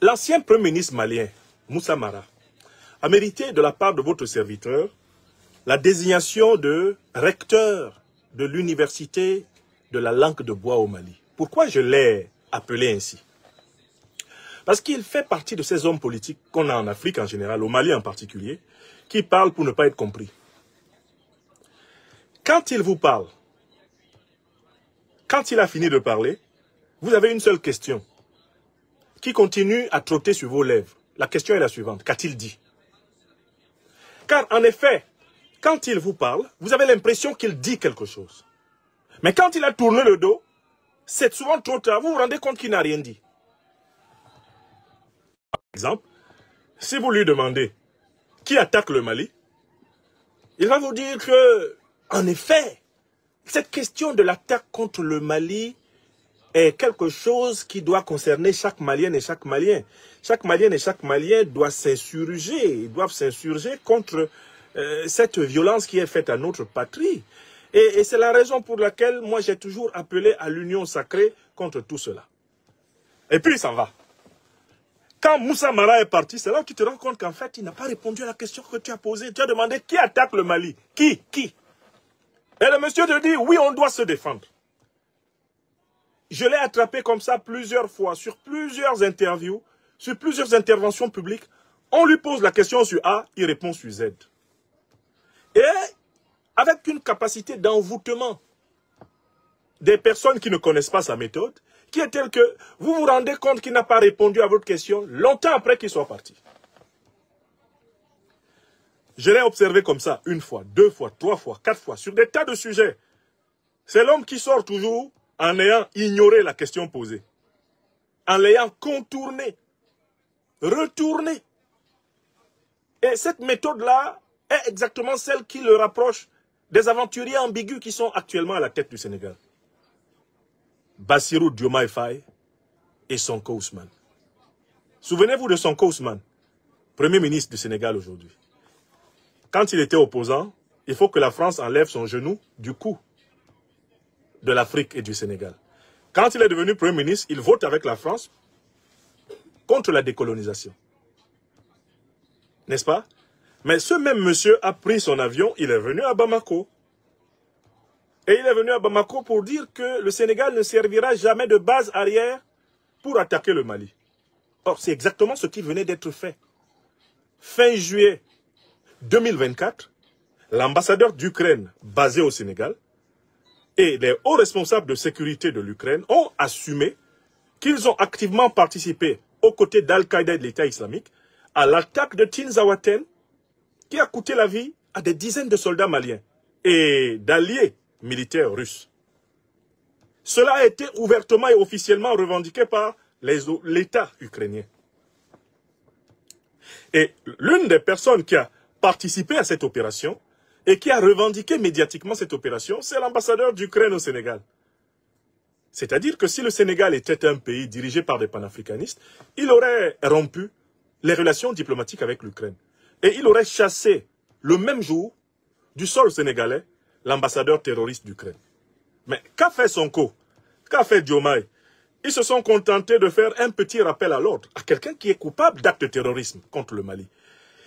L'ancien Premier ministre malien, Moussa Mara, a mérité de la part de votre serviteur la désignation de recteur de l'université de la langue de bois au Mali. Pourquoi je l'ai appelé ainsi? Parce qu'il fait partie de ces hommes politiques qu'on a en Afrique en général, au Mali en particulier, qui parlent pour ne pas être compris. Quand il vous parle, quand il a fini de parler, vous avez une seule question qui continue à trotter sur vos lèvres. La question est la suivante. Qu'a-t-il dit? Car en effet, quand il vous parle, vous avez l'impression qu'il dit quelque chose. Mais quand il a tourné le dos, c'est souvent trop tard. Vous vous rendez compte qu'il n'a rien dit. Par exemple, si vous lui demandez qui attaque le Mali, il va vous dire que, en effet, cette question de l'attaque contre le Mali est quelque chose qui doit concerner chaque Malienne et chaque Malien. Chaque Malienne et chaque Malien doit s'insurger, ils doivent s'insurger contre cette violence qui est faite à notre patrie. Et c'est la raison pour laquelle moi j'ai toujours appelé à l'union sacrée contre tout cela. Et puis il s'en va. Quand Moussa Mara est parti, c'est là que tu te rends compte qu'en fait, il n'a pas répondu à la question que tu as posée. Tu as demandé qui attaque le Mali? Qui? Et le monsieur te dit, oui, on doit se défendre. Je l'ai attrapé comme ça plusieurs fois, sur plusieurs interviews, sur plusieurs interventions publiques. On lui pose la question sur A, il répond sur Z. Et avec une capacité d'envoûtement des personnes qui ne connaissent pas sa méthode, qui est telle que vous vous rendez compte qu'il n'a pas répondu à votre question longtemps après qu'il soit parti. Je l'ai observé comme ça, une fois, deux fois, trois fois, quatre fois, sur des tas de sujets. C'est l'homme qui sort toujours en ayant ignoré la question posée, en l'ayant contournée, retournée. Et cette méthode-là est exactement celle qui le rapproche des aventuriers ambigus qui sont actuellement à la tête du Sénégal. Bassirou Diomaye Faye et Sonko Ousmane. Souvenez-vous de Sonko Ousmane, Premier ministre du Sénégal aujourd'hui. Quand il était opposant, il faut que la France enlève son genou du cou de l'Afrique et du Sénégal. Quand il est devenu Premier ministre, il vote avec la France contre la décolonisation. N'est-ce pas? Mais ce même monsieur a pris son avion, il est venu à Bamako. Et il est venu à Bamako pour dire que le Sénégal ne servira jamais de base arrière pour attaquer le Mali. Or, c'est exactement ce qui venait d'être fait. Fin juillet 2024, l'ambassadeur d'Ukraine basé au Sénégal et les hauts responsables de sécurité de l'Ukraine ont assumé qu'ils ont activement participé aux côtés d'Al-Qaïda et de l'État islamique à l'attaque de Tinzaouaten qui a coûté la vie à des dizaines de soldats maliens et d'alliés militaires russes. Cela a été ouvertement et officiellement revendiqué par l'État ukrainien. Et l'une des personnes qui a participé à cette opération et qui a revendiqué médiatiquement cette opération, c'est l'ambassadeur d'Ukraine au Sénégal. C'est-à-dire que si le Sénégal était un pays dirigé par des panafricanistes, il aurait rompu les relations diplomatiques avec l'Ukraine. Et il aurait chassé le même jour du sol sénégalais l'ambassadeur terroriste d'Ukraine. Mais qu'a fait Sonko? Qu'a fait Diomaye? Ils se sont contentés de faire un petit rappel à l'ordre à quelqu'un qui est coupable d'actes de terrorisme contre le Mali.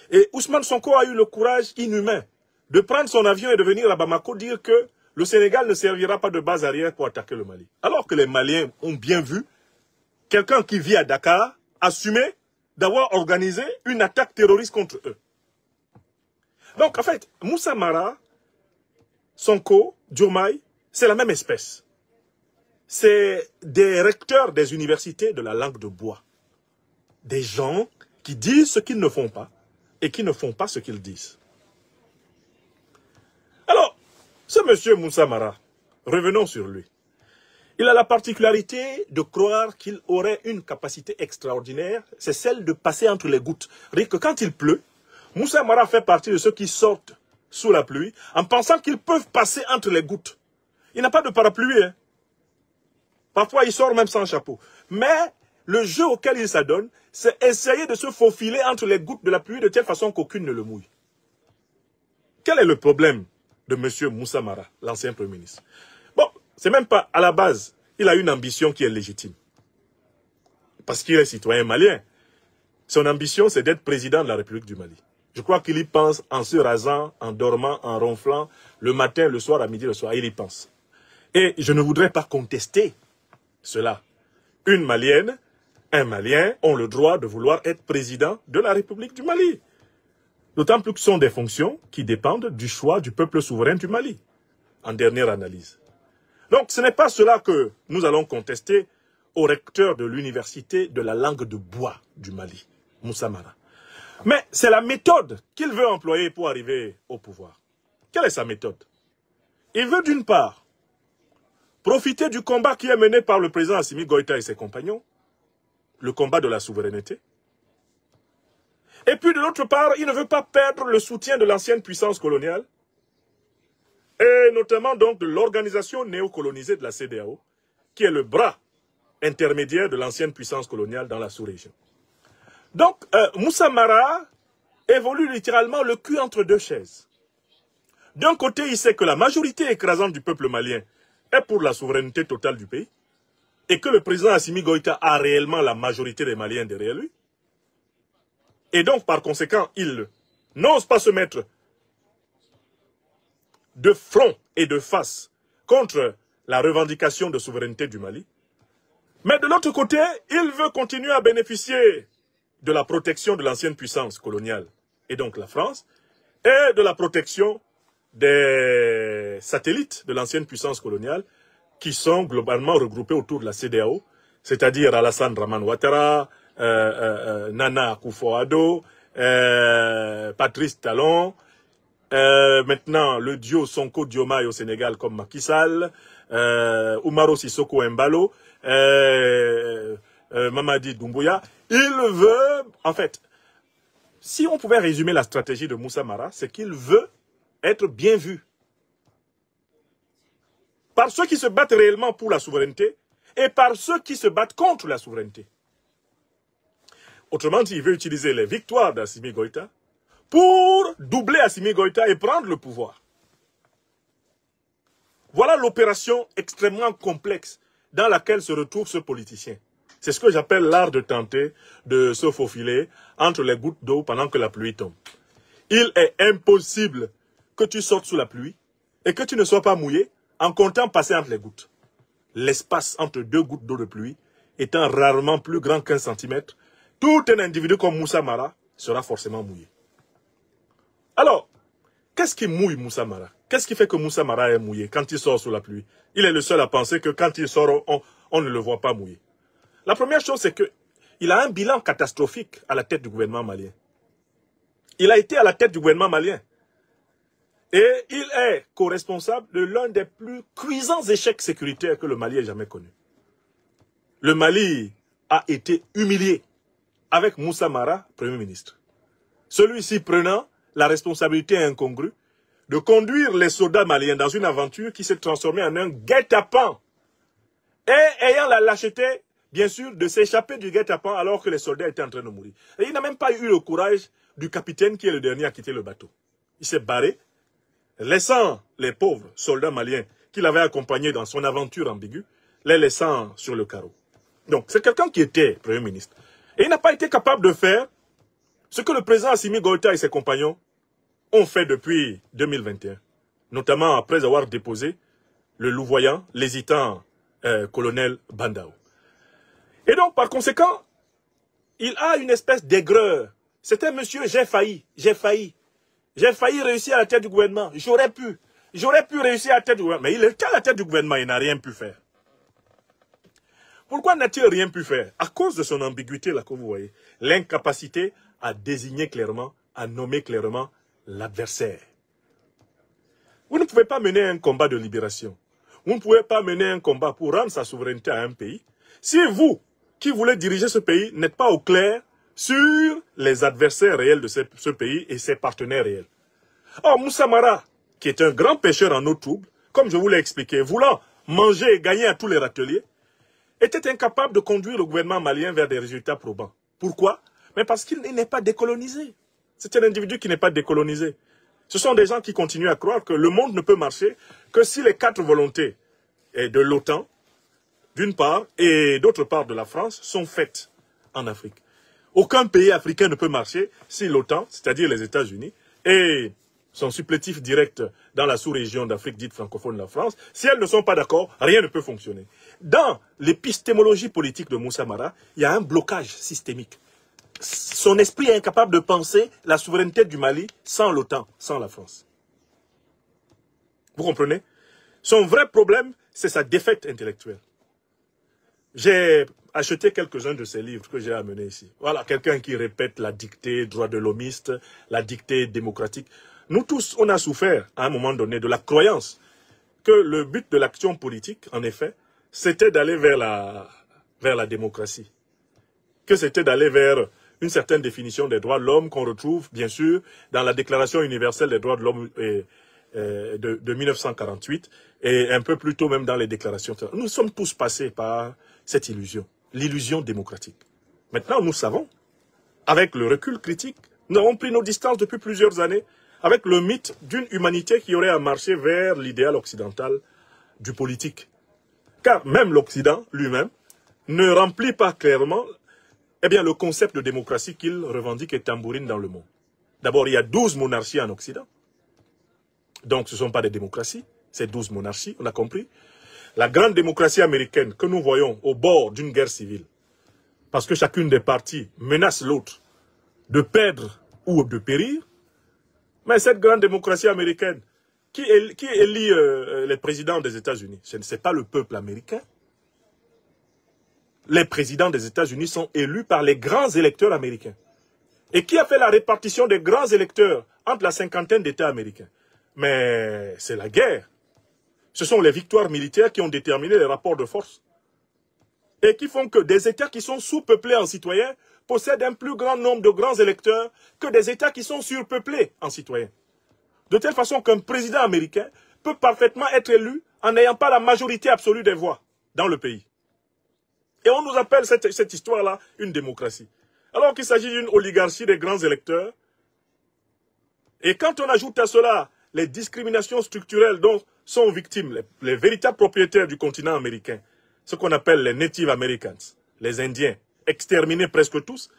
Et Ousmane Sonko a eu le courage inhumain de prendre son avion et de venir à Bamako dire que le Sénégal ne servira pas de base arrière pour attaquer le Mali. Alors que les Maliens ont bien vu quelqu'un qui vit à Dakar assumer d'avoir organisé une attaque terroriste contre eux. Donc en fait, Moussa Mara, Sonko, Diomaye, c'est la même espèce. C'est des recteurs des universités de la langue de bois. Des gens qui disent ce qu'ils ne font pas et qui ne font pas ce qu'ils disent. Alors, ce monsieur Moussa Mara, revenons sur lui. Il a la particularité de croire qu'il aurait une capacité extraordinaire, c'est celle de passer entre les gouttes. Rien que quand il pleut, Moussa Mara fait partie de ceux qui sortent sous la pluie en pensant qu'ils peuvent passer entre les gouttes. Il n'a pas de parapluie. Hein. Parfois, il sort même sans chapeau. Mais le jeu auquel il s'adonne, c'est essayer de se faufiler entre les gouttes de la pluie de telle façon qu'aucune ne le mouille. Quel est le problème de M. Moussa Mara, l'ancien Premier ministre? Bon, c'est même pas à la base. Il a une ambition qui est légitime. Parce qu'il est citoyen malien. Son ambition, c'est d'être président de la République du Mali. Je crois qu'il y pense en se rasant, en dormant, en ronflant, le matin, le soir, à midi, le soir, il y pense. Et je ne voudrais pas contester cela. Une Malienne, un Malien ont le droit de vouloir être président de la République du Mali. D'autant plus que ce sont des fonctions qui dépendent du choix du peuple souverain du Mali, en dernière analyse. Donc ce n'est pas cela que nous allons contester au recteur de l'université de la langue de bois du Mali, Moussa Mara. Mais c'est la méthode qu'il veut employer pour arriver au pouvoir. Quelle est sa méthode? Il veut d'une part profiter du combat qui est mené par le président Assimi Goïta et ses compagnons, le combat de la souveraineté. Et puis de l'autre part, il ne veut pas perdre le soutien de l'ancienne puissance coloniale, et notamment donc de l'organisation néocolonisée de la CEDEAO, qui est le bras intermédiaire de l'ancienne puissance coloniale dans la sous-région. Donc, Moussa Mara évolue littéralement le cul entre deux chaises. D'un côté, il sait que la majorité écrasante du peuple malien est pour la souveraineté totale du pays, et que le président Assimi Goïta a réellement la majorité des Maliens derrière lui. Et donc, par conséquent, il n'ose pas se mettre de front et de face contre la revendication de souveraineté du Mali. Mais de l'autre côté, il veut continuer à bénéficier de la protection de l'ancienne puissance coloniale, et donc la France, et de la protection des satellites de l'ancienne puissance coloniale, qui sont globalement regroupés autour de la CEDEAO, c'est-à-dire Alassane Draman Ouattara, Nana Akufo-Addo, Patrice Talon, maintenant le duo Sonko Diomaye au Sénégal comme Macky Sall, Umaro Sissoko Embalo, Mamadi Doumbouya. Il veut, en fait, si on pouvait résumer la stratégie de Moussa Mara, c'est qu'il veut être bien vu par ceux qui se battent réellement pour la souveraineté et par ceux qui se battent contre la souveraineté. Autrement dit, il veut utiliser les victoires d'Assimi Goïta pour doubler Assimi Goïta et prendre le pouvoir. Voilà l'opération extrêmement complexe dans laquelle se retrouve ce politicien. C'est ce que j'appelle l'art de tenter de se faufiler entre les gouttes d'eau pendant que la pluie tombe. Il est impossible que tu sortes sous la pluie et que tu ne sois pas mouillé en comptant passer entre les gouttes. L'espace entre deux gouttes d'eau de pluie étant rarement plus grand qu'1 centimètre, tout un individu comme Moussa Mara sera forcément mouillé. Alors, qu'est-ce qui mouille Moussa Mara? Qu'est-ce qui fait que Moussa Mara est mouillé quand il sort sous la pluie? Il est le seul à penser que quand il sort, on ne le voit pas mouillé. La première chose, c'est qu'il a un bilan catastrophique à la tête du gouvernement malien. Il a été à la tête du gouvernement malien. Et il est co-responsable de l'un des plus cuisants échecs sécuritaires que le Mali ait jamais connu. Le Mali a été humilié avec Moussa Mara, Premier ministre. Celui-ci prenant la responsabilité incongrue de conduire les soldats maliens dans une aventure qui s'est transformée en un guet-apens et ayant la lâcheté, bien sûr, de s'échapper du guet-apens alors que les soldats étaient en train de mourir. Et il n'a même pas eu le courage du capitaine qui est le dernier à quitter le bateau. Il s'est barré, laissant les pauvres soldats maliens qu'il avait accompagnés dans son aventure ambiguë, les laissant sur le carreau. Donc, c'est quelqu'un qui était Premier ministre. Et il n'a pas été capable de faire ce que le président Assimi Goïta et ses compagnons ont fait depuis 2021, notamment après avoir déposé le louvoyant, l'hésitant colonel Bandao. Et donc, par conséquent, il a une espèce d'aigreur. C'était monsieur, j'ai failli réussir à la tête du gouvernement. J'aurais pu réussir à la tête du gouvernement. Mais il était à la tête du gouvernement, il n'a rien pu faire. Pourquoi n'a-t-il rien pu faire? À cause de son ambiguïté, là, que vous voyez. L'incapacité à désigner clairement, à nommer clairement l'adversaire. Vous ne pouvez pas mener un combat de libération. Vous ne pouvez pas mener un combat pour rendre sa souveraineté à un pays si vous, qui voulez diriger ce pays, n'êtes pas au clair sur les adversaires réels de ce pays et ses partenaires réels. Or, Moussa Mara, qui est un grand pêcheur en eau trouble, comme je vous l'ai expliqué, voulant manger et gagner à tous les râteliers, était incapable de conduire le gouvernement malien vers des résultats probants. Pourquoi? Mais parce qu'il n'est pas décolonisé. C'est un individu qui n'est pas décolonisé. Ce sont des gens qui continuent à croire que le monde ne peut marcher que si les 4 volontés de l'OTAN, d'une part, et d'autre part de la France, sont faites en Afrique. Aucun pays africain ne peut marcher si l'OTAN, c'est-à-dire les États-Unis, et son supplétif direct dans la sous-région d'Afrique dite francophone, la France, si elles ne sont pas d'accord, rien ne peut fonctionner. Dans l'épistémologie politique de Moussa Mara, il y a un blocage systémique. Son esprit est incapable de penser la souveraineté du Mali sans l'OTAN, sans la France. Vous comprenez? Son vrai problème, c'est sa défaite intellectuelle. J'ai acheté quelques-uns de ses livres que j'ai amenés ici. Voilà, quelqu'un qui répète la dictée droit de l'homiste, la dictée démocratique. Nous tous, on a souffert à un moment donné de la croyance que le but de l'action politique, en effet, c'était d'aller vers la démocratie. Que c'était d'aller vers une certaine définition des droits de l'homme qu'on retrouve, bien sûr, dans la Déclaration universelle des droits de l'homme de 1948 et un peu plus tôt même dans les déclarations. Nous sommes tous passés par cette illusion, l'illusion démocratique. Maintenant, nous savons, avec le recul critique, nous avons pris nos distances depuis plusieurs années avec le mythe d'une humanité qui aurait à marcher vers l'idéal occidental du politique. Car même l'Occident lui-même ne remplit pas clairement le concept de démocratie qu'il revendique et tambourine dans le monde. D'abord, il y a 12 monarchies en Occident. Donc, ce ne sont pas des démocraties, c'est 12 monarchies, on a compris. La grande démocratie américaine que nous voyons au bord d'une guerre civile, parce que chacune des parties menace l'autre de perdre ou de périr, mais cette grande démocratie américaine, qui élit les présidents des États-Unis? Ce n'est pas le peuple américain. Les présidents des États-Unis sont élus par les grands électeurs américains. Et qui a fait la répartition des grands électeurs entre la cinquantaine d'États américains? Mais c'est la guerre. Ce sont les victoires militaires qui ont déterminé les rapports de force. Et qui font que des États qui sont sous-peuplés en citoyens possèdent un plus grand nombre de grands électeurs que des États qui sont surpeuplés en citoyens. De telle façon qu'un président américain peut parfaitement être élu en n'ayant pas la majorité absolue des voix dans le pays. Et on nous appelle cette histoire-là une démocratie. Alors qu'il s'agit d'une oligarchie des grands électeurs. Et quand on ajoute à cela les discriminations structurelles dont sont victimes les véritables propriétaires du continent américain, ce qu'on appelle les Native Americans, les Indiens, exterminés presque tous,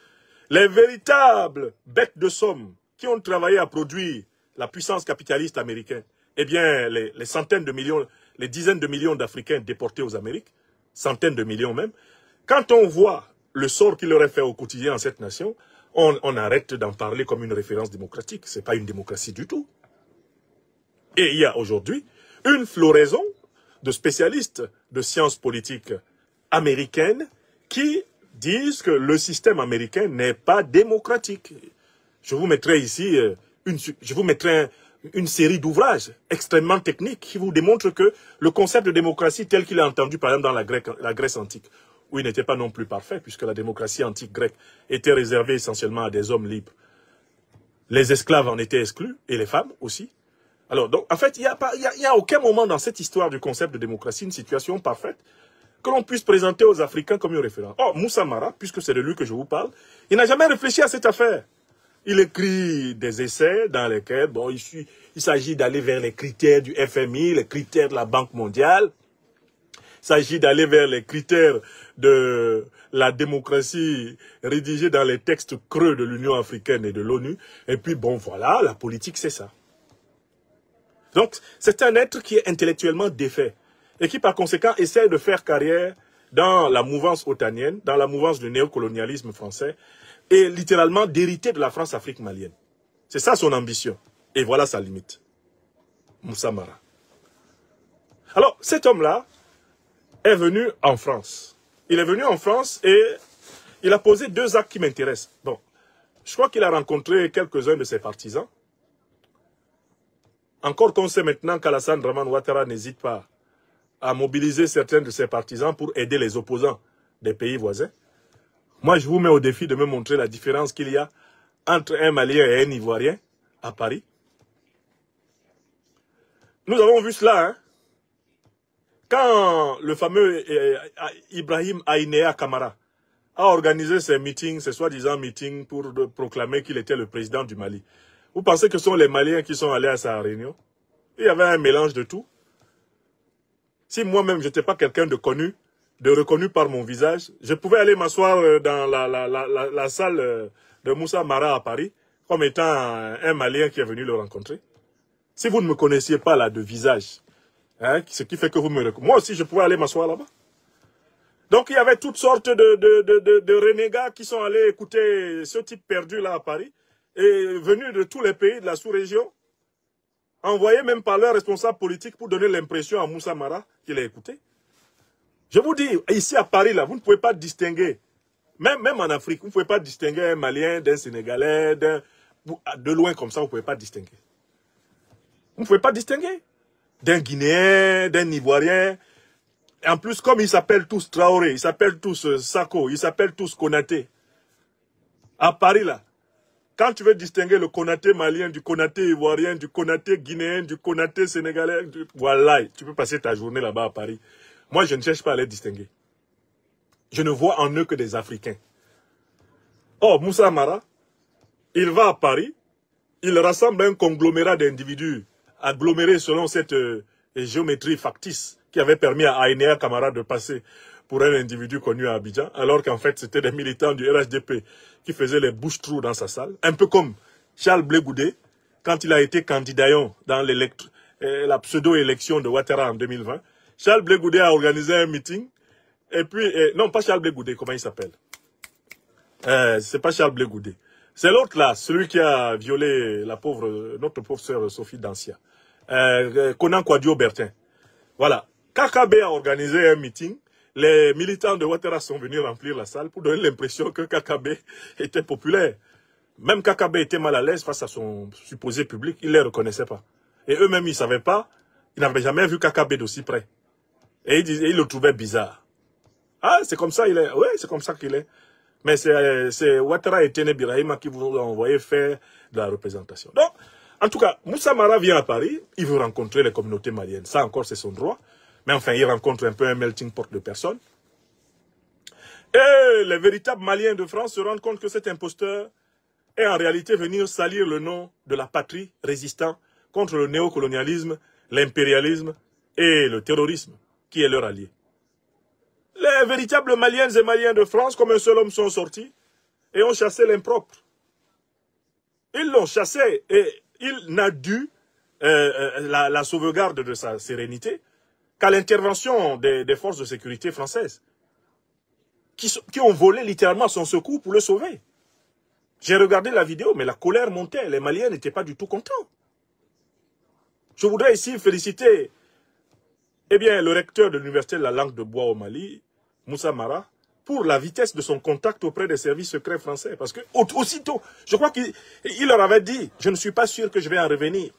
les véritables bêtes de somme qui ont travaillé à produire la puissance capitaliste américaine, eh bien, les centaines de millions, les dizaines de millions d'Africains déportés aux Amériques, centaines de millions même, quand on voit le sort qu'il leur est fait au quotidien en cette nation, on arrête d'en parler comme une référence démocratique. Ce n'est pas une démocratie du tout. Et il y a aujourd'hui une floraison de spécialistes de sciences politiques américaines qui disent que le système américain n'est pas démocratique. Je vous mettrai ici une série d'ouvrages extrêmement techniques qui vous démontrent que le concept de démocratie tel qu'il est entendu par exemple dans la Grèce antique, où il n'était pas non plus parfait, puisque la démocratie antique grecque était réservée essentiellement à des hommes libres. Les esclaves en étaient exclus, et les femmes aussi. Alors, donc, en fait, il n'y a aucun moment dans cette histoire du concept de démocratie une situation parfaite que l'on puisse présenter aux Africains comme une référence. Or, Moussa Mara, puisque c'est de lui que je vous parle, il n'a jamais réfléchi à cette affaire. Il écrit des essais dans lesquels, bon, il s'agit d'aller vers les critères du FMI, les critères de la Banque mondiale. Il s'agit d'aller vers les critères de la démocratie rédigés dans les textes creux de l'Union africaine et de l'ONU. Et puis, bon, voilà, la politique, c'est ça. Donc, c'est un être qui est intellectuellement défait et qui, par conséquent, essaie de faire carrière dans la mouvance otanienne, dans la mouvance du néocolonialisme français et littéralement d'hériter de la France-Afrique malienne. C'est ça son ambition. Et voilà sa limite. Moussa Mara. Alors, cet homme-là est venu en France. Il est venu en France et il a posé deux actes qui m'intéressent. Bon, je crois qu'il a rencontré quelques-uns de ses partisans. Encore qu'on sait maintenant qu'Alassane Draman Ouattara n'hésite pas à mobiliser certains de ses partisans pour aider les opposants des pays voisins. Moi, je vous mets au défi de me montrer la différence qu'il y a entre un Malien et un Ivoirien à Paris. Nous avons vu cela, hein. Quand le fameux Ibrahim Aïnéa Kamara a organisé ses meetings, ses soi-disant meetings pour proclamer qu'il était le président du Mali, vous pensez que ce sont les Maliens qui sont allés à sa réunion? Il y avait un mélange de tout. Si moi-même, je n'étais pas quelqu'un de connu, de reconnu par mon visage. Je pouvais aller m'asseoir dans la salle de Moussa Mara à Paris, comme étant un Malien qui est venu le rencontrer. Si vous ne me connaissiez pas là de visage, hein, ce qui fait que vous me reconnaissez, moi aussi je pouvais aller m'asseoir là-bas. Donc il y avait toutes sortes de renégats qui sont allés écouter ce type perdu là à Paris, et venus de tous les pays de la sous-région, envoyés même par leurs responsables politiques pour donner l'impression à Moussa Mara qu'il a écouté. Je vous dis, ici à Paris, là, vous ne pouvez pas distinguer, même en Afrique, vous ne pouvez pas distinguer un Malien d'un Sénégalais, de loin comme ça, vous ne pouvez pas distinguer. Vous ne pouvez pas distinguer d'un Guinéen, d'un Ivoirien. En plus, comme ils s'appellent tous Traoré, ils s'appellent tous Sako, ils s'appellent tous Konaté. À Paris, là, quand tu veux distinguer le Konaté malien du Konaté ivoirien, du Konaté guinéen, du Konaté sénégalais, voilà, tu peux passer ta journée là-bas à Paris. Moi, je ne cherche pas à les distinguer. Je ne vois en eux que des Africains. Or, Moussa Mara, il va à Paris, il rassemble un conglomérat d'individus agglomérés selon cette géométrie factice qui avait permis à Aïnéa Camara de passer pour un individu connu à Abidjan, alors qu'en fait, c'était des militants du RHDP qui faisaient les bouches-trous dans sa salle. Un peu comme Charles Blé Goudé, quand il a été candidat dans la pseudo-élection de Ouattara en 2020. Charles Blé Goudé a organisé un meeting, et puis, non, pas Charles Blé Goudé, comment il s'appelle? C'est pas Charles Blé Goudé. C'est l'autre là, celui qui a violé notre pauvre sœur Sophie Dancia. Conan Kouadio Bertin. Voilà. KKB a organisé un meeting. Les militants de Ouattara sont venus remplir la salle pour donner l'impression que KKB était populaire. Même KKB était mal à l'aise face à son supposé public. Il ne les reconnaissait pas. Et eux-mêmes, ils ne savaient pas. Ils n'avaient jamais vu KKB d'aussi près. Et ils le trouvaient bizarre. Ah, c'est comme ça il est. Oui, c'est comme ça qu'il est. Mais c'est Ouattara et Téné Birahima qui vous ont envoyé faire de la représentation. Donc, en tout cas, Moussa Mara vient à Paris, il veut rencontrer les communautés maliennes. Ça encore, c'est son droit. Mais enfin, il rencontre un peu un melting pot de personnes. Et les véritables Maliens de France se rendent compte que cet imposteur est en réalité venir salir le nom de la patrie résistant contre le néocolonialisme, l'impérialisme et le terrorisme, qui est leur allié. Les véritables Maliennes et Maliens de France, comme un seul homme, sont sortis et ont chassé l'impropre. Ils l'ont chassé et il n'a dû la sauvegarde de sa sérénité qu'à l'intervention des forces de sécurité françaises qui ont volé littéralement son secours pour le sauver. J'ai regardé la vidéo, mais la colère montait. Les Maliens n'étaient pas du tout contents. Je voudrais ici féliciter le recteur de l'université de la langue de bois au Mali, Moussa Mara, pour la vitesse de son contact auprès des services secrets français. Parce que aussitôt, je crois qu'il leur avait dit, je ne suis pas sûr que je vais en revenir.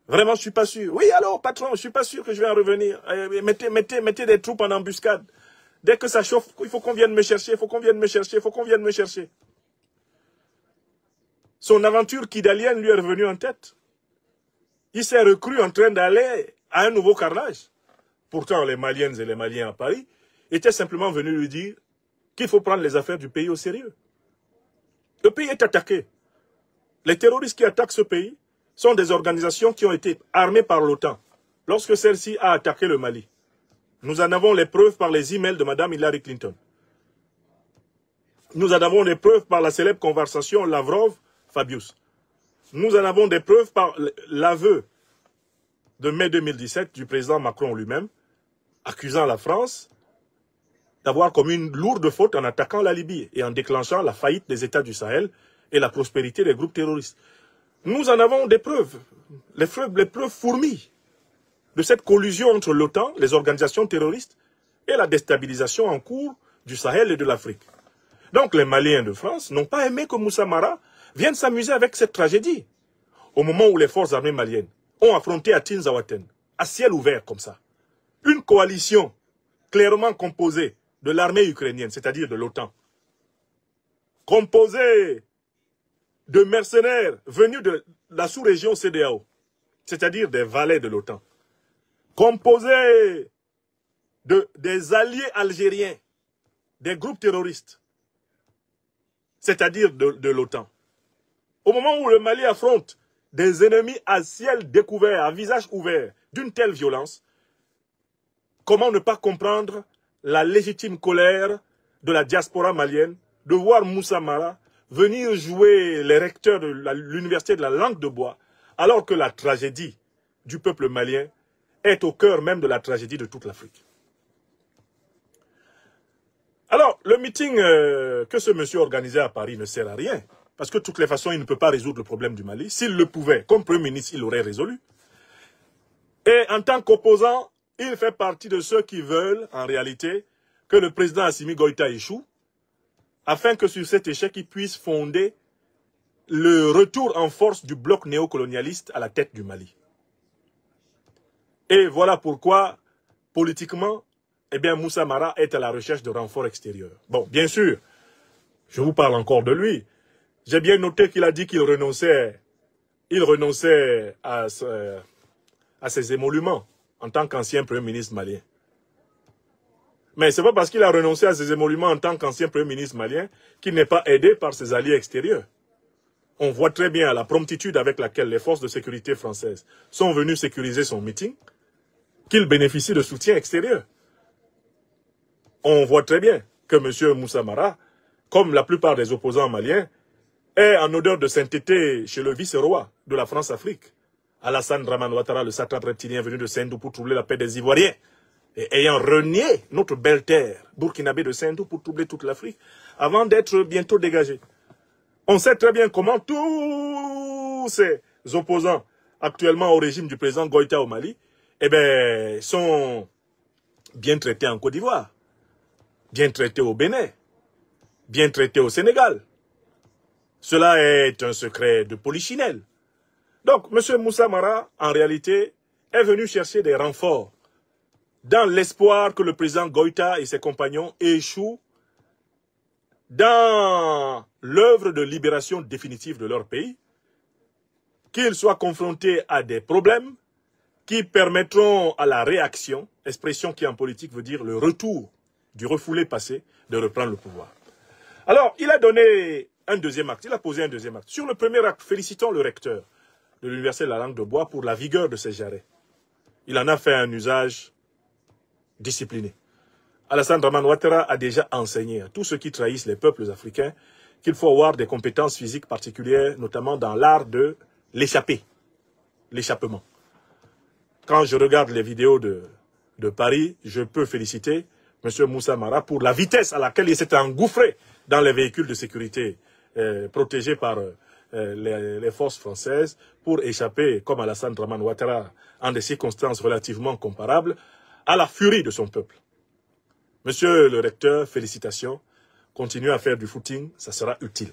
Vraiment, je ne suis pas sûr. Oui, allô, patron, je ne suis pas sûr que je vais en revenir. Mettez des troupes en embuscade. Dès que ça chauffe, il faut qu'on vienne me chercher, il faut qu'on vienne me chercher, il faut qu'on vienne me chercher. Son aventure kidalienne lui est revenue en tête. Il s'est recru en train d'aller à un nouveau carnage. Pourtant, les Maliennes et les Maliens à Paris étaient simplement venus lui dire qu'il faut prendre les affaires du pays au sérieux. Le pays est attaqué. Les terroristes qui attaquent ce pays sont des organisations qui ont été armées par l'OTAN lorsque celle-ci a attaqué le Mali. Nous en avons les preuves par les emails de Mme Hillary Clinton. Nous en avons des preuves par la célèbre conversation Lavrov-Fabius. Nous en avons des preuves par l'aveu de mai 2017 du président Macron lui-même, accusant la France d'avoir commis une lourde faute en attaquant la Libye et en déclenchant la faillite des États du Sahel et la prospérité des groupes terroristes. Nous en avons des preuves, les preuves fourmies de cette collusion entre l'OTAN, les organisations terroristes et la déstabilisation en cours du Sahel et de l'Afrique. Donc les Maliens de France n'ont pas aimé que Moussa Mara vienne s'amuser avec cette tragédie. Au moment où les forces armées maliennes ont affronté à Tinzaouaten, à ciel ouvert comme ça, une coalition clairement composée de l'armée ukrainienne, c'est-à-dire de l'OTAN, composée de mercenaires venus de la sous-région CEDEAO, c'est-à-dire des valets de l'OTAN, composée des alliés algériens, des groupes terroristes, c'est-à-dire de l'OTAN. Au moment où le Mali affronte des ennemis à ciel découvert, à visage ouvert, d'une telle violence, comment ne pas comprendre la légitime colère de la diaspora malienne de voir Moussa Mara venir jouer les recteurs de l'université de la langue de bois, alors que la tragédie du peuple malien est au cœur même de la tragédie de toute l'Afrique. Alors, le meeting que ce monsieur organisait à Paris ne sert à rien, parce que de toutes les façons, il ne peut pas résoudre le problème du Mali. S'il le pouvait, comme Premier ministre, il l'aurait résolu. Et en tant qu'opposant, il fait partie de ceux qui veulent, en réalité, que le président Assimi Goïta échoue, afin que sur cet échec, il puisse fonder le retour en force du bloc néocolonialiste à la tête du Mali. Et voilà pourquoi, politiquement, eh bien, Moussa Mara est à la recherche de renforts extérieurs. Bon, bien sûr, je vous parle encore de lui. J'ai bien noté qu'il a dit qu'il renonçait à ses émoluments en tant qu'ancien Premier ministre malien. Mais ce n'est pas parce qu'il a renoncé à ses émoluments en tant qu'ancien Premier ministre malien qu'il n'est pas aidé par ses alliés extérieurs. On voit très bien la promptitude avec laquelle les forces de sécurité françaises sont venues sécuriser son meeting, qu'il bénéficie de soutien extérieur. On voit très bien que M. Moussa Mara, comme la plupart des opposants maliens, est en odeur de sainteté chez le vice-roi de la France-Afrique, Alassane Dramane Ouattara, le satrape reptilien venu de Sendou pour troubler la paix des Ivoiriens, et ayant renié notre belle terre, burkinabé de Sendou, pour troubler toute l'Afrique, avant d'être bientôt dégagé. On sait très bien comment tous ces opposants actuellement au régime du président Goïta au Mali, eh bien, sont bien traités en Côte d'Ivoire, bien traités au Bénin, bien traités au Sénégal. Cela est un secret de polichinelle. Donc, M. Moussa Mara, en réalité, est venu chercher des renforts dans l'espoir que le président Goïta et ses compagnons échouent dans l'œuvre de libération définitive de leur pays, qu'ils soient confrontés à des problèmes qui permettront à la réaction, expression qui en politique veut dire le retour du refoulé passé, de reprendre le pouvoir. Alors, il a donné un deuxième acte, il a posé un deuxième acte. Sur le premier acte, félicitons le recteur de l'Université de la langue de bois pour la vigueur de ses jarrets. Il en a fait un usage discipliné. Alassane Dramane Ouattara a déjà enseigné à tous ceux qui trahissent les peuples africains qu'il faut avoir des compétences physiques particulières, notamment dans l'art de l'échapper, l'échappement. Quand je regarde les vidéos de Paris, je peux féliciter M. Moussa Mara pour la vitesse à laquelle il s'est engouffré dans les véhicules de sécurité protégés par les forces françaises pour échapper, comme Alassane Dramane Ouattara, en des circonstances relativement comparables, à la furie de son peuple. Monsieur le recteur, félicitations. Continuez à faire du footing, ça sera utile.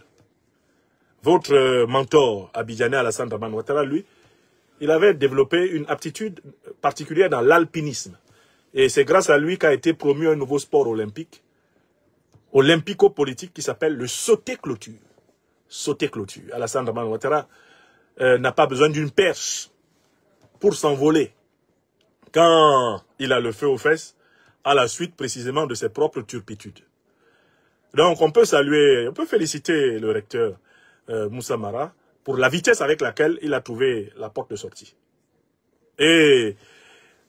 Votre mentor, abidjanais Alassane Dramane Ouattara, lui, il avait développé une aptitude particulière dans l'alpinisme. Et c'est grâce à lui qu'a été promu un nouveau sport olympique, olympico-politique, qui s'appelle le sauté-clôture. Sauté-clôture. Alassane Dramane Ouattara n'a pas besoin d'une perche pour s'envoler quand il a le feu aux fesses, à la suite précisément de ses propres turpitudes. Donc on peut saluer, on peut féliciter le recteur Moussa Mara pour la vitesse avec laquelle il a trouvé la porte de sortie. Et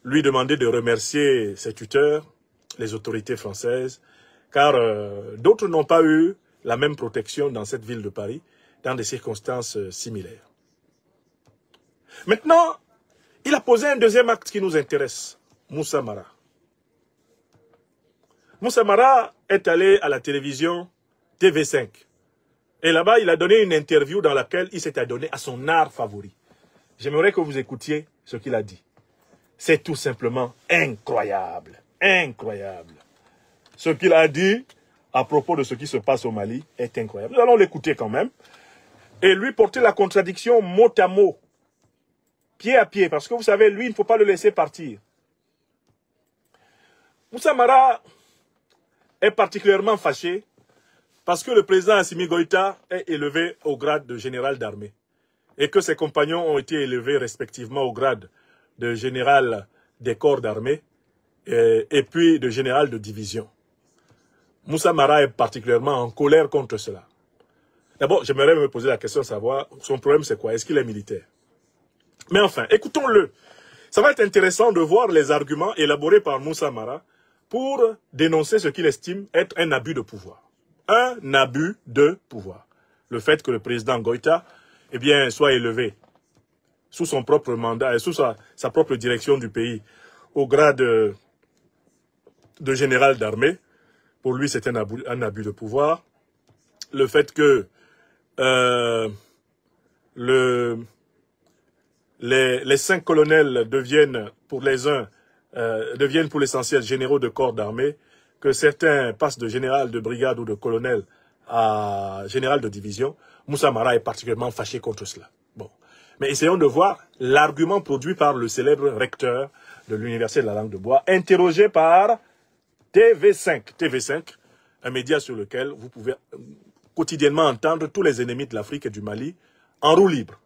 lui demander de remercier ses tuteurs, les autorités françaises, car d'autres n'ont pas eu la même protection dans cette ville de Paris, dans des circonstances similaires. Maintenant, il a posé un deuxième acte qui nous intéresse, Moussa Mara. Moussa Mara est allé à la télévision TV5. Et là-bas, il a donné une interview dans laquelle il s'est adonné à son art favori. J'aimerais que vous écoutiez ce qu'il a dit. C'est tout simplement incroyable. Incroyable. Ce qu'il a dit à propos de ce qui se passe au Mali est incroyable. Nous allons l'écouter quand même. Et lui porter la contradiction mot à mot. Pied à pied. Parce que vous savez, lui, il ne faut pas le laisser partir. Moussa Mara est particulièrement fâché parce que le président Assimi Goïta est élevé au grade de général d'armée et que ses compagnons ont été élevés respectivement au grade de général des corps d'armée et puis de général de division. Moussa Mara est particulièrement en colère contre cela. D'abord, j'aimerais me poser la question de savoir son problème c'est quoi? Est-ce qu'il est militaire? Mais enfin, écoutons-le. Ça va être intéressant de voir les arguments élaborés par Moussa Mara pour dénoncer ce qu'il estime être un abus de pouvoir. Un abus de pouvoir. Le fait que le président Goïta eh bien, soit élevé sous son propre mandat et sous sa propre direction du pays au grade de général d'armée, pour lui c'est un abus de pouvoir. Le fait que les 5 colonels deviennent pour les uns deviennent pour l'essentiel généraux de corps d'armée, que certains passent de général de brigade ou de colonel à général de division, Moussa Mara est particulièrement fâché contre cela. Bon. Mais essayons de voir l'argument produit par le célèbre recteur de l'Université de la Langue de Bois, interrogé par TV5. TV5, un média sur lequel vous pouvez quotidiennement entendre tous les ennemis de l'Afrique et du Mali en roue libre.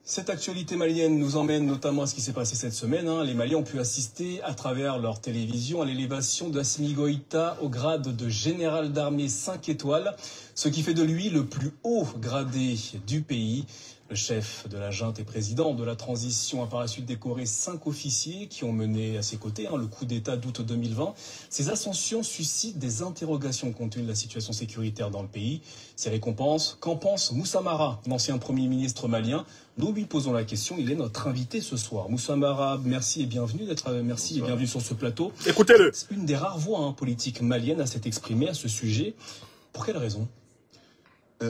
Cette actualité malienne nous emmène notamment à ce qui s'est passé cette semaine. Les Maliens ont pu assister à travers leur télévision à l'élévation d'Assimi Goïta au grade de général d'armée 5 étoiles, ce qui fait de lui le plus haut gradé du pays. Le chef de la junte et président de la transition a par la suite décoré 5 officiers qui ont mené à ses côtés le coup d'État d'août 2020. Ces ascensions suscitent des interrogations compte tenu de la situation sécuritaire dans le pays. Ces récompenses, qu'en pense Moussa Mara, l'ancien Premier ministre malien? Nous lui posons la question, il est notre invité ce soir. Moussa Mara, merci et bienvenue bienvenue sur ce plateau. Écoutez-le. Une des rares voix politiques maliennes à s'être exprimée à ce sujet. Pour quelle raison?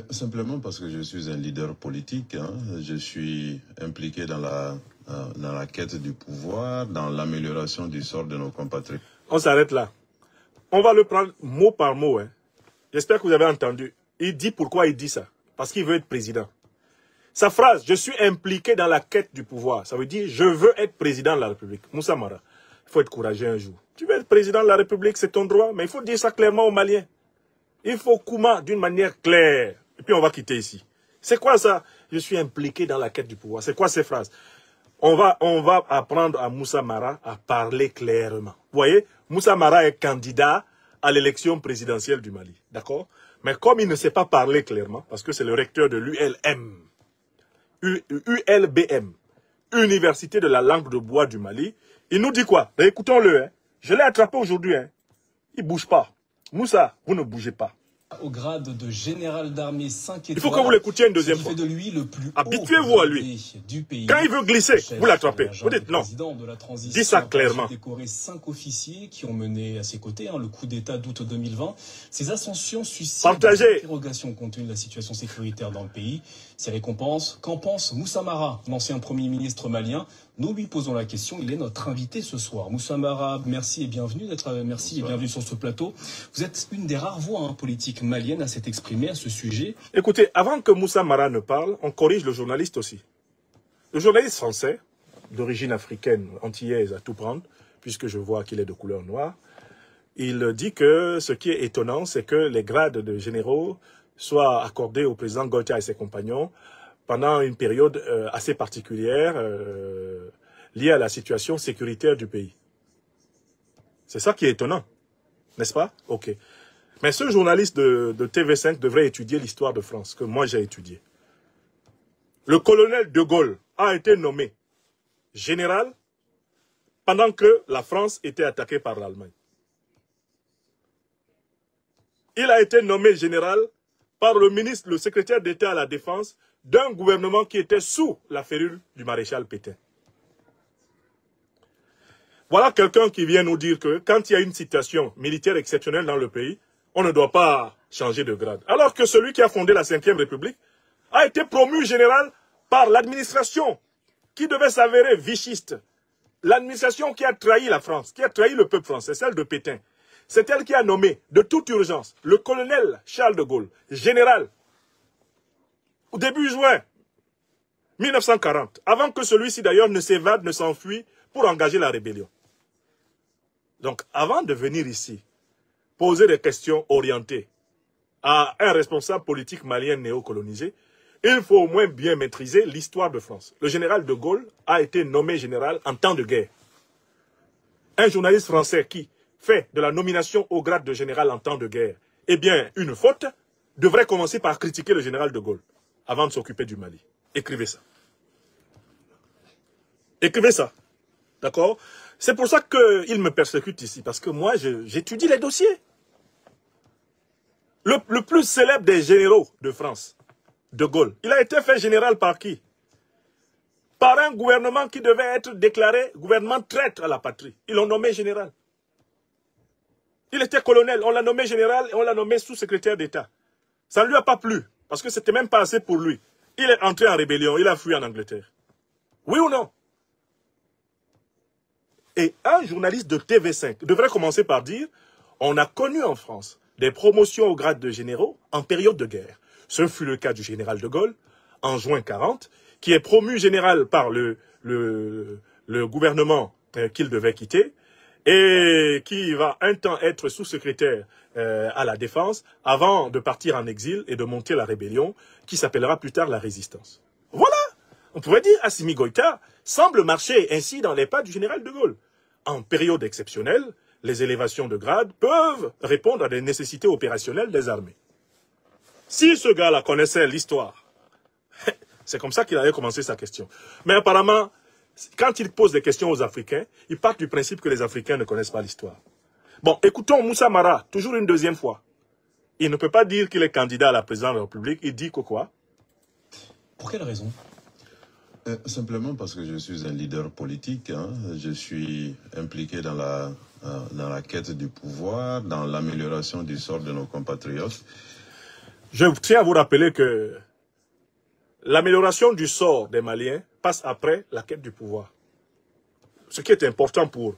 Simplement parce que je suis un leader politique. Je suis impliqué dans la quête du pouvoir, dans l'amélioration du sort de nos compatriotes. On s'arrête là. On va le prendre mot par mot. J'espère que vous avez entendu. Il dit pourquoi il dit ça. Parce qu'il veut être président. Sa phrase, je suis impliqué dans la quête du pouvoir, ça veut dire je veux être président de la République. Moussa Mara, il faut être courageux un jour. Tu veux être président de la République, c'est ton droit, mais il faut dire ça clairement aux Maliens. Il faut Kouma d'une manière claire. Et puis on va quitter ici. C'est quoi ça? Je suis impliqué dans la quête du pouvoir. C'est quoi ces phrases? On va apprendre à Moussa Mara à parler clairement. Vous voyez, Moussa Mara est candidat à l'élection présidentielle du Mali. D'accord? Mais comme il ne sait pas parler clairement, parce que c'est le recteur de l'ULM, ULBM, Université de la Langue de Bois du Mali, il nous dit quoi? Écoutons-le. Je l'ai attrapé aujourd'hui. Il ne bouge pas. Moussa, vous ne bougez pas. Au grade de général d'armée 5 étoiles. Il faut que vous l'écoutiez une deuxième fois. Fait de lui le plus habituez-vous à lui. Du pays. Quand il veut glisser, vous l'attrapez. Vous dites non. Dis ça clairement. Il a décoré 5 officiers qui ont mené à ses côtés le coup d'État d'août 2020. Ces ascensions suscitent des interrogations compte tenu de la situation sécuritaire dans le pays. Ces récompenses, qu'en pense Moussa Mara, l'ancien Premier ministre malien? Nous lui posons la question, il est notre invité ce soir. Moussa Mara, merci et bienvenue bienvenue sur ce plateau. Vous êtes une des rares voix politiques maliennes à s'être exprimée à ce sujet. Écoutez, avant que Moussa Mara ne parle, on corrige le journaliste aussi. Le journaliste français, d'origine africaine, antillaise à tout prendre, puisque je vois qu'il est de couleur noire, il dit que ce qui est étonnant, c'est que les grades de généraux soient accordés au président Goïta et ses compagnons pendant une période assez particulière liée à la situation sécuritaire du pays. C'est ça qui est étonnant, n'est-ce pas? Ok. Mais ce journaliste de TV5 devrait étudier l'histoire de France, que moi j'ai étudié. Le colonel de Gaulle a été nommé général pendant que la France était attaquée par l'Allemagne. Il a été nommé général par le secrétaire d'État à la Défense d'un gouvernement qui était sous la férule du maréchal Pétain. Voilà quelqu'un qui vient nous dire que quand il y a une situation militaire exceptionnelle dans le pays, on ne doit pas changer de grade. Alors que celui qui a fondé la Ve République a été promu général par l'administration qui devait s'avérer vichiste. L'administration qui a trahi la France, qui a trahi le peuple français, celle de Pétain. C'est elle qui a nommé de toute urgence le colonel Charles de Gaulle, général, au début juin 1940, avant que celui-ci d'ailleurs ne s'évade, ne s'enfuit pour engager la rébellion. Donc avant de venir ici, poser des questions orientées à un responsable politique malien néocolonisé, il faut au moins bien maîtriser l'histoire de France. Le général de Gaulle a été nommé général en temps de guerre. Un journaliste français qui fait de la nomination au grade de général en temps de guerre, eh bien, une faute, devrait commencer par critiquer le général de Gaulle avant de s'occuper du Mali. Écrivez ça. Écrivez ça. D'accord? C'est pour ça qu'il me persécute ici, parce que moi, j'étudie les dossiers. Le plus célèbre des généraux de France, De Gaulle, il a été fait général par qui? Par un gouvernement qui devait être déclaré gouvernement traître à la patrie. Ils l'ont nommé général. Il était colonel, on l'a nommé général et on l'a nommé sous-secrétaire d'État. Ça ne lui a pas plu, parce que c'était même pas assez pour lui. Il est entré en rébellion, il a fui en Angleterre. Oui ou non? Et un journaliste de TV5 devrait commencer par dire, on a connu en France des promotions au grade de généraux en période de guerre. Ce fut le cas du général de Gaulle, en juin 40, qui est promu général par le gouvernement qu'il devait quitter, et qui va un temps être sous-secrétaire à la Défense, avant de partir en exil et de monter la rébellion, qui s'appellera plus tard la Résistance. Voilà! On pourrait dire Assimi Goïta semble marcher ainsi dans les pas du général de Gaulle. En période exceptionnelle, les élévations de grade peuvent répondre à des nécessités opérationnelles des armées. Si ce gars-là connaissait l'histoire, c'est comme ça qu'il avait commencé sa question. Mais apparemment, quand il pose des questions aux Africains, il part du principe que les Africains ne connaissent pas l'histoire. Bon, écoutons Moussa Mara, toujours une deuxième fois. Il ne peut pas dire qu'il est candidat à la présidence de la République, il dit que quoi? Pour quelle raison? Simplement parce que je suis un leader politique. Hein. Je suis impliqué dans la quête du pouvoir, dans l'amélioration du sort de nos compatriotes. Je tiens à vous rappeler que l'amélioration du sort des Maliens passe après la quête du pouvoir. Ce qui est important pour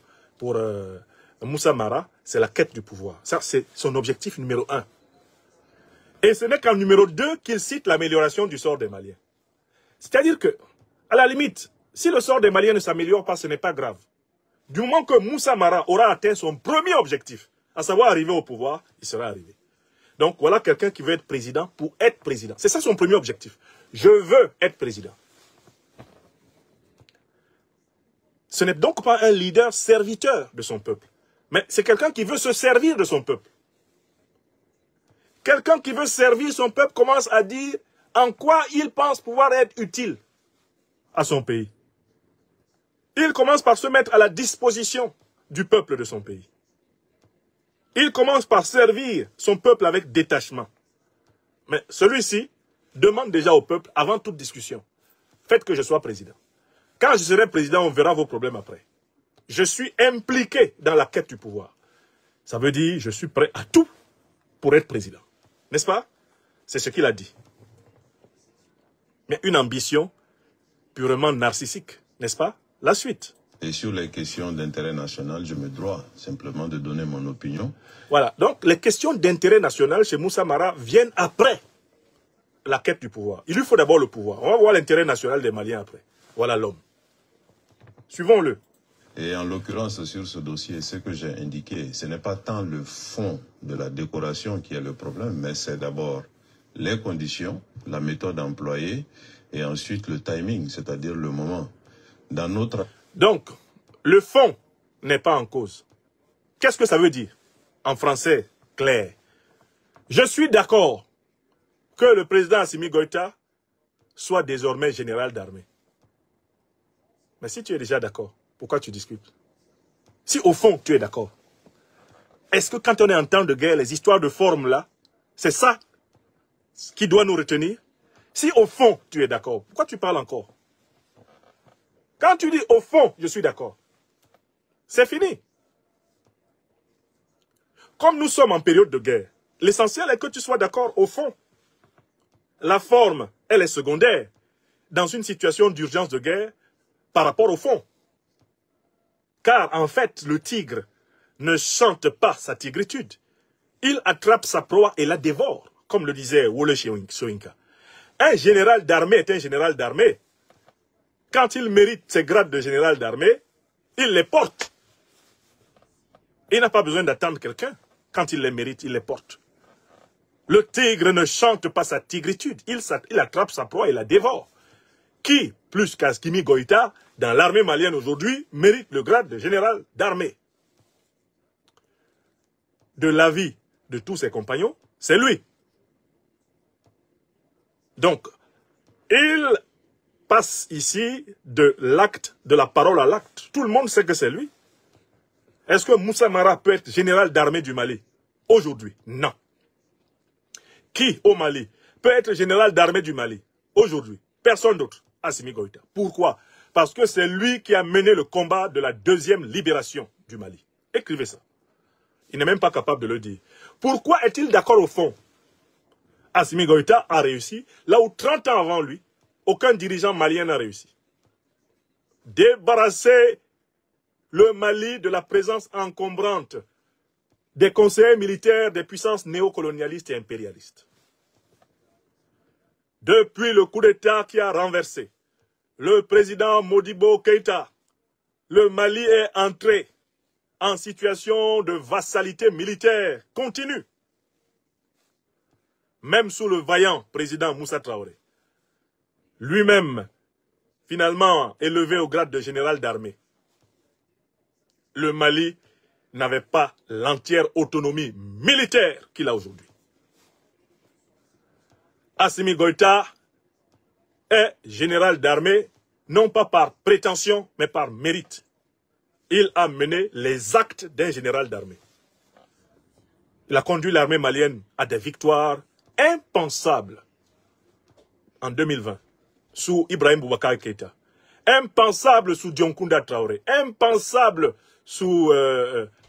Moussa Mara, c'est la quête du pouvoir. Ça, c'est son objectif numéro 1. Et ce n'est qu'en numéro 2 qu'il cite l'amélioration du sort des Maliens. C'est-à-dire que, à la limite, si le sort des Maliens ne s'améliore pas, ce n'est pas grave. Du moment que Moussa Mara aura atteint son premier objectif, à savoir arriver au pouvoir, il sera arrivé. Donc voilà quelqu'un qui veut être président pour être président. C'est ça son premier objectif. Je veux être président. Ce n'est donc pas un leader serviteur de son peuple, mais c'est quelqu'un qui veut se servir de son peuple. Quelqu'un qui veut servir son peuple commence à dire en quoi il pense pouvoir être utile à son pays. Il commence par se mettre à la disposition du peuple de son pays. Il commence par servir son peuple avec détachement. Mais celui-ci demande déjà au peuple, avant toute discussion, faites que je sois président. Quand je serai président, on verra vos problèmes après. Je suis impliqué dans la quête du pouvoir. Ça veut dire, je suis prêt à tout pour être président. N'est-ce pas? C'est ce qu'il a dit. Mais une ambition purement narcissique, n'est-ce pas? La suite. Et sur les questions d'intérêt national, je me dois simplement de donner mon opinion. Voilà. Donc, les questions d'intérêt national chez Moussa Mara viennent après la quête du pouvoir. Il lui faut d'abord le pouvoir. On va voir l'intérêt national des Maliens après. Voilà l'homme. Suivons-le. Et en l'occurrence, sur ce dossier, ce que j'ai indiqué, ce n'est pas tant le fond de la décoration qui est le problème, mais c'est d'abord les conditions, la méthode employée, et ensuite le timing, c'est-à-dire le moment. Dans notre... Donc, le fond n'est pas en cause. Qu'est-ce que ça veut dire? En français clair. Je suis d'accord que le président Assimi Goïta soit désormais général d'armée. Mais si tu es déjà d'accord, pourquoi tu discutes? Si au fond tu es d'accord, est-ce que quand on est en temps de guerre, les histoires de forme là, c'est ça qui doit nous retenir? Si au fond tu es d'accord, pourquoi tu parles encore? Quand tu dis au fond, je suis d'accord, c'est fini. Comme nous sommes en période de guerre, l'essentiel est que tu sois d'accord au fond. La forme, elle est secondaire dans une situation d'urgence de guerre par rapport au fond. Car en fait, le tigre ne chante pas sa tigritude. Il attrape sa proie et la dévore, comme le disait Wole Soyinka. Un général d'armée est un général d'armée. Quand il mérite ses grades de général d'armée, il les porte. Il n'a pas besoin d'attendre quelqu'un. Quand il les mérite, il les porte. Le tigre ne chante pas sa tigritude. Il attrape sa proie et la dévore. Qui, plus qu'Assimi Goïta, dans l'armée malienne aujourd'hui, mérite le grade de général d'armée? De l'avis de tous ses compagnons, c'est lui. Donc, il passe ici de l'acte, de la parole à l'acte. Tout le monde sait que c'est lui. Est-ce que Moussa Mara peut être général d'armée du Mali? Aujourd'hui, non. Qui au Mali peut être général d'armée du Mali? Aujourd'hui, personne d'autre. Assimi Goïta. Pourquoi? Parce que c'est lui qui a mené le combat de la deuxième libération du Mali. Écrivez ça. Il n'est même pas capable de le dire. Pourquoi est-il d'accord au fond? Assimi Goïta a réussi là où 30 ans avant lui, aucun dirigeant malien n'a réussi. Débarrasser le Mali de la présence encombrante des conseillers militaires des puissances néocolonialistes et impérialistes. Depuis le coup d'État qui a renversé le président Modibo Keïta, le Mali est entré en situation de vassalité militaire continue. Même sous le vaillant président Moussa Traoré, lui-même finalement élevé au grade de général d'armée. Le Mali n'avait pas l'entière autonomie militaire qu'il a aujourd'hui. Assimi Goïta est général d'armée, non pas par prétention, mais par mérite. Il a mené les actes d'un général d'armée. Il a conduit l'armée malienne à des victoires impensables en 2020, sous Ibrahim Boubacar Keïta. Impensable sous Dioncounda Traoré. Impensable sous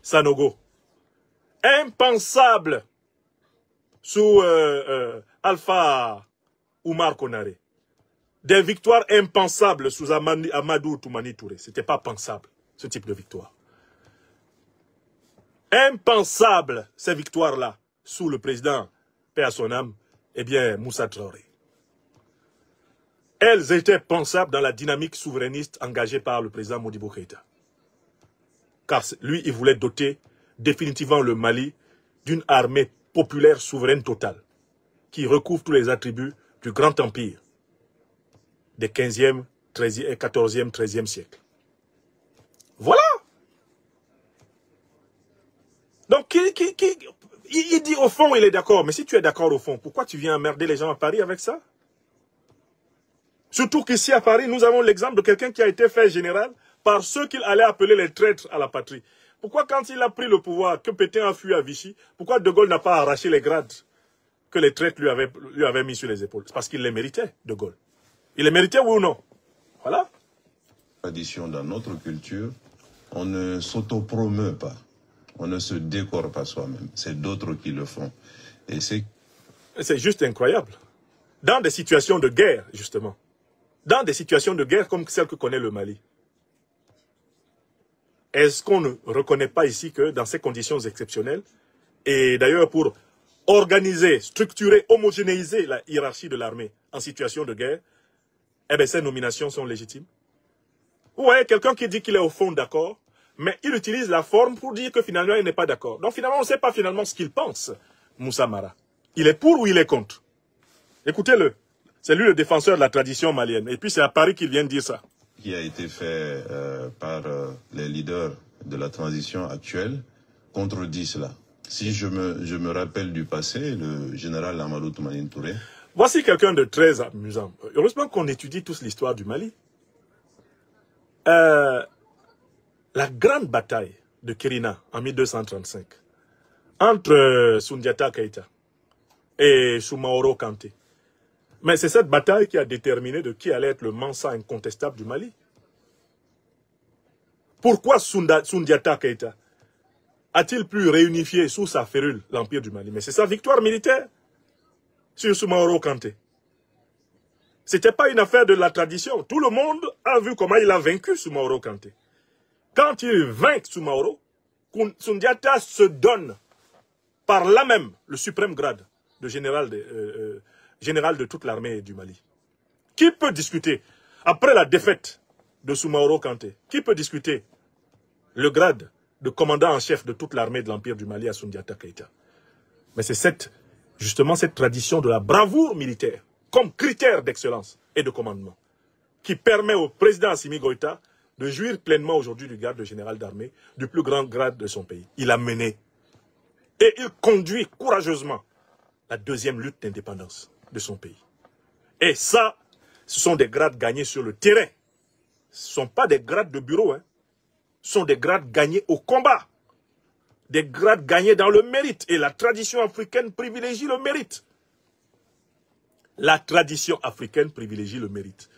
Sanogo. Impensable sous Alpha Oumar Konaré. Des victoires impensables sous Amadou Toumani Touré. Ce n'était pas pensable, ce type de victoire. Impensable, ces victoires-là, sous le président, paix à son âme, eh bien, Moussa Traoré. Elles étaient pensables dans la dynamique souverainiste engagée par le président Modibo Keïta. Car lui, il voulait doter définitivement le Mali d'une armée populaire souveraine totale, qui recouvre tous les attributs du grand empire des 15e, 13e, 14e, 13e siècles. Voilà. Donc, il dit au fond, il est d'accord. Mais si tu es d'accord au fond, pourquoi tu viens emmerder les gens à Paris avec ça? Surtout qu'ici à Paris, nous avons l'exemple de quelqu'un qui a été fait général par ceux qu'il allait appeler les traîtres à la patrie. Pourquoi quand il a pris le pouvoir, que Pétain a fui à Vichy, pourquoi De Gaulle n'a pas arraché les grades que les traîtres lui avaient mis sur les épaules? C'est parce qu'il les méritait, De Gaulle. Il les méritait, oui ou non? Voilà. Tradition dans notre culture, on ne s'autopromeut pas. On ne se décore pas soi-même. C'est d'autres qui le font. Et c'est juste incroyable. Dans des situations de guerre, justement. Dans des situations de guerre comme celle que connaît le Mali. Est-ce qu'on ne reconnaît pas ici que dans ces conditions exceptionnelles, et d'ailleurs pour organiser, structurer, homogénéiser la hiérarchie de l'armée en situation de guerre, eh bien ces nominations sont légitimes? Vous voyez, quelqu'un qui dit qu'il est au fond d'accord, mais il utilise la forme pour dire que finalement il n'est pas d'accord. Donc finalement on ne sait pas finalement ce qu'il pense, Moussa Mara. Il est pour ou il est contre? Écoutez-le. C'est lui le défenseur de la tradition malienne. Et puis c'est à Paris qu'il vient de dire ça. Qui a été fait par les leaders de la transition actuelle contredit cela. Si je me rappelle du passé, le général Amadou Toumani Touré. Voici quelqu'un de très amusant. Heureusement qu'on étudie tous l'histoire du Mali. La grande bataille de Kérina en 1235 entre Soundiata Keïta et Soumaoro Kanté. Mais c'est cette bataille qui a déterminé de qui allait être le Mansa incontestable du Mali. Pourquoi Soundiata Keïta a-t-il pu réunifier sous sa férule l'empire du Mali? Mais c'est sa victoire militaire sur Soumaoro Kanté. Ce n'était pas une affaire de la tradition. Tout le monde a vu comment il a vaincu Soumaoro Kanté. Quand il vainc Soumaoro, Soundiata se donne par là même le suprême grade de général de toute l'armée du Mali. Qui peut discuter, après la défaite de Soumaoro Kanté, qui peut discuter le grade de commandant en chef de toute l'armée de l'Empire du Mali à Soundiata Keïta? Mais c'est justement cette tradition de la bravoure militaire, comme critère d'excellence et de commandement, qui permet au président Assimi Goïta de jouir pleinement aujourd'hui du grade de général d'armée, du plus grand grade de son pays. Il a mené et il conduit courageusement la deuxième lutte d'indépendance de son pays. Et ça, ce sont des grades gagnés sur le terrain. Ce ne sont pas des grades de bureau. Hein. sont des grades gagnés au combat. Des grades gagnés dans le mérite. Et la tradition africaine privilégie le mérite. La tradition africaine privilégie le mérite.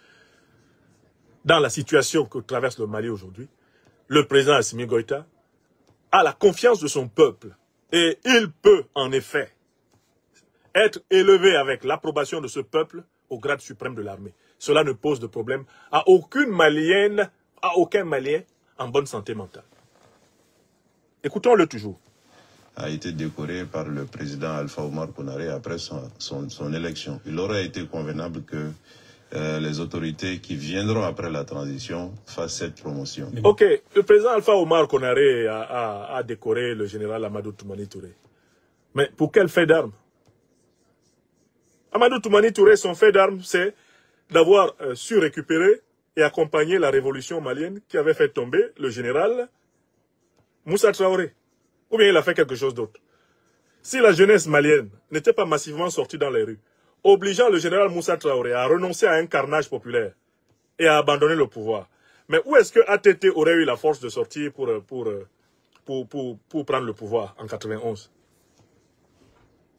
Dans la situation que traverse le Mali aujourd'hui, le président Assimi Goïta a la confiance de son peuple. Et il peut, en effet, être élevé avec l'approbation de ce peuple au grade suprême de l'armée. Cela ne pose de problème à aucune Malienne, à aucun Malien en bonne santé mentale. Écoutons-le toujours. A été décoré par le président Alpha Omar Konaré après son élection. Il aurait été convenable que les autorités qui viendront après la transition fassent cette promotion. Ok, le président Alpha Omar Konaré a décoré le général Amadou Toumani Touré. Mais pour quel fait d'armes? Amadou Toumani Touré, son fait d'armes, c'est d'avoir su récupérer et accompagner la révolution malienne qui avait fait tomber le général Moussa Traoré. Ou bien il a fait quelque chose d'autre. Si la jeunesse malienne n'était pas massivement sortie dans les rues, obligeant le général Moussa Traoré à renoncer à un carnage populaire et à abandonner le pouvoir, mais où est-ce que ATT aurait eu la force de sortir pour prendre le pouvoir en 91?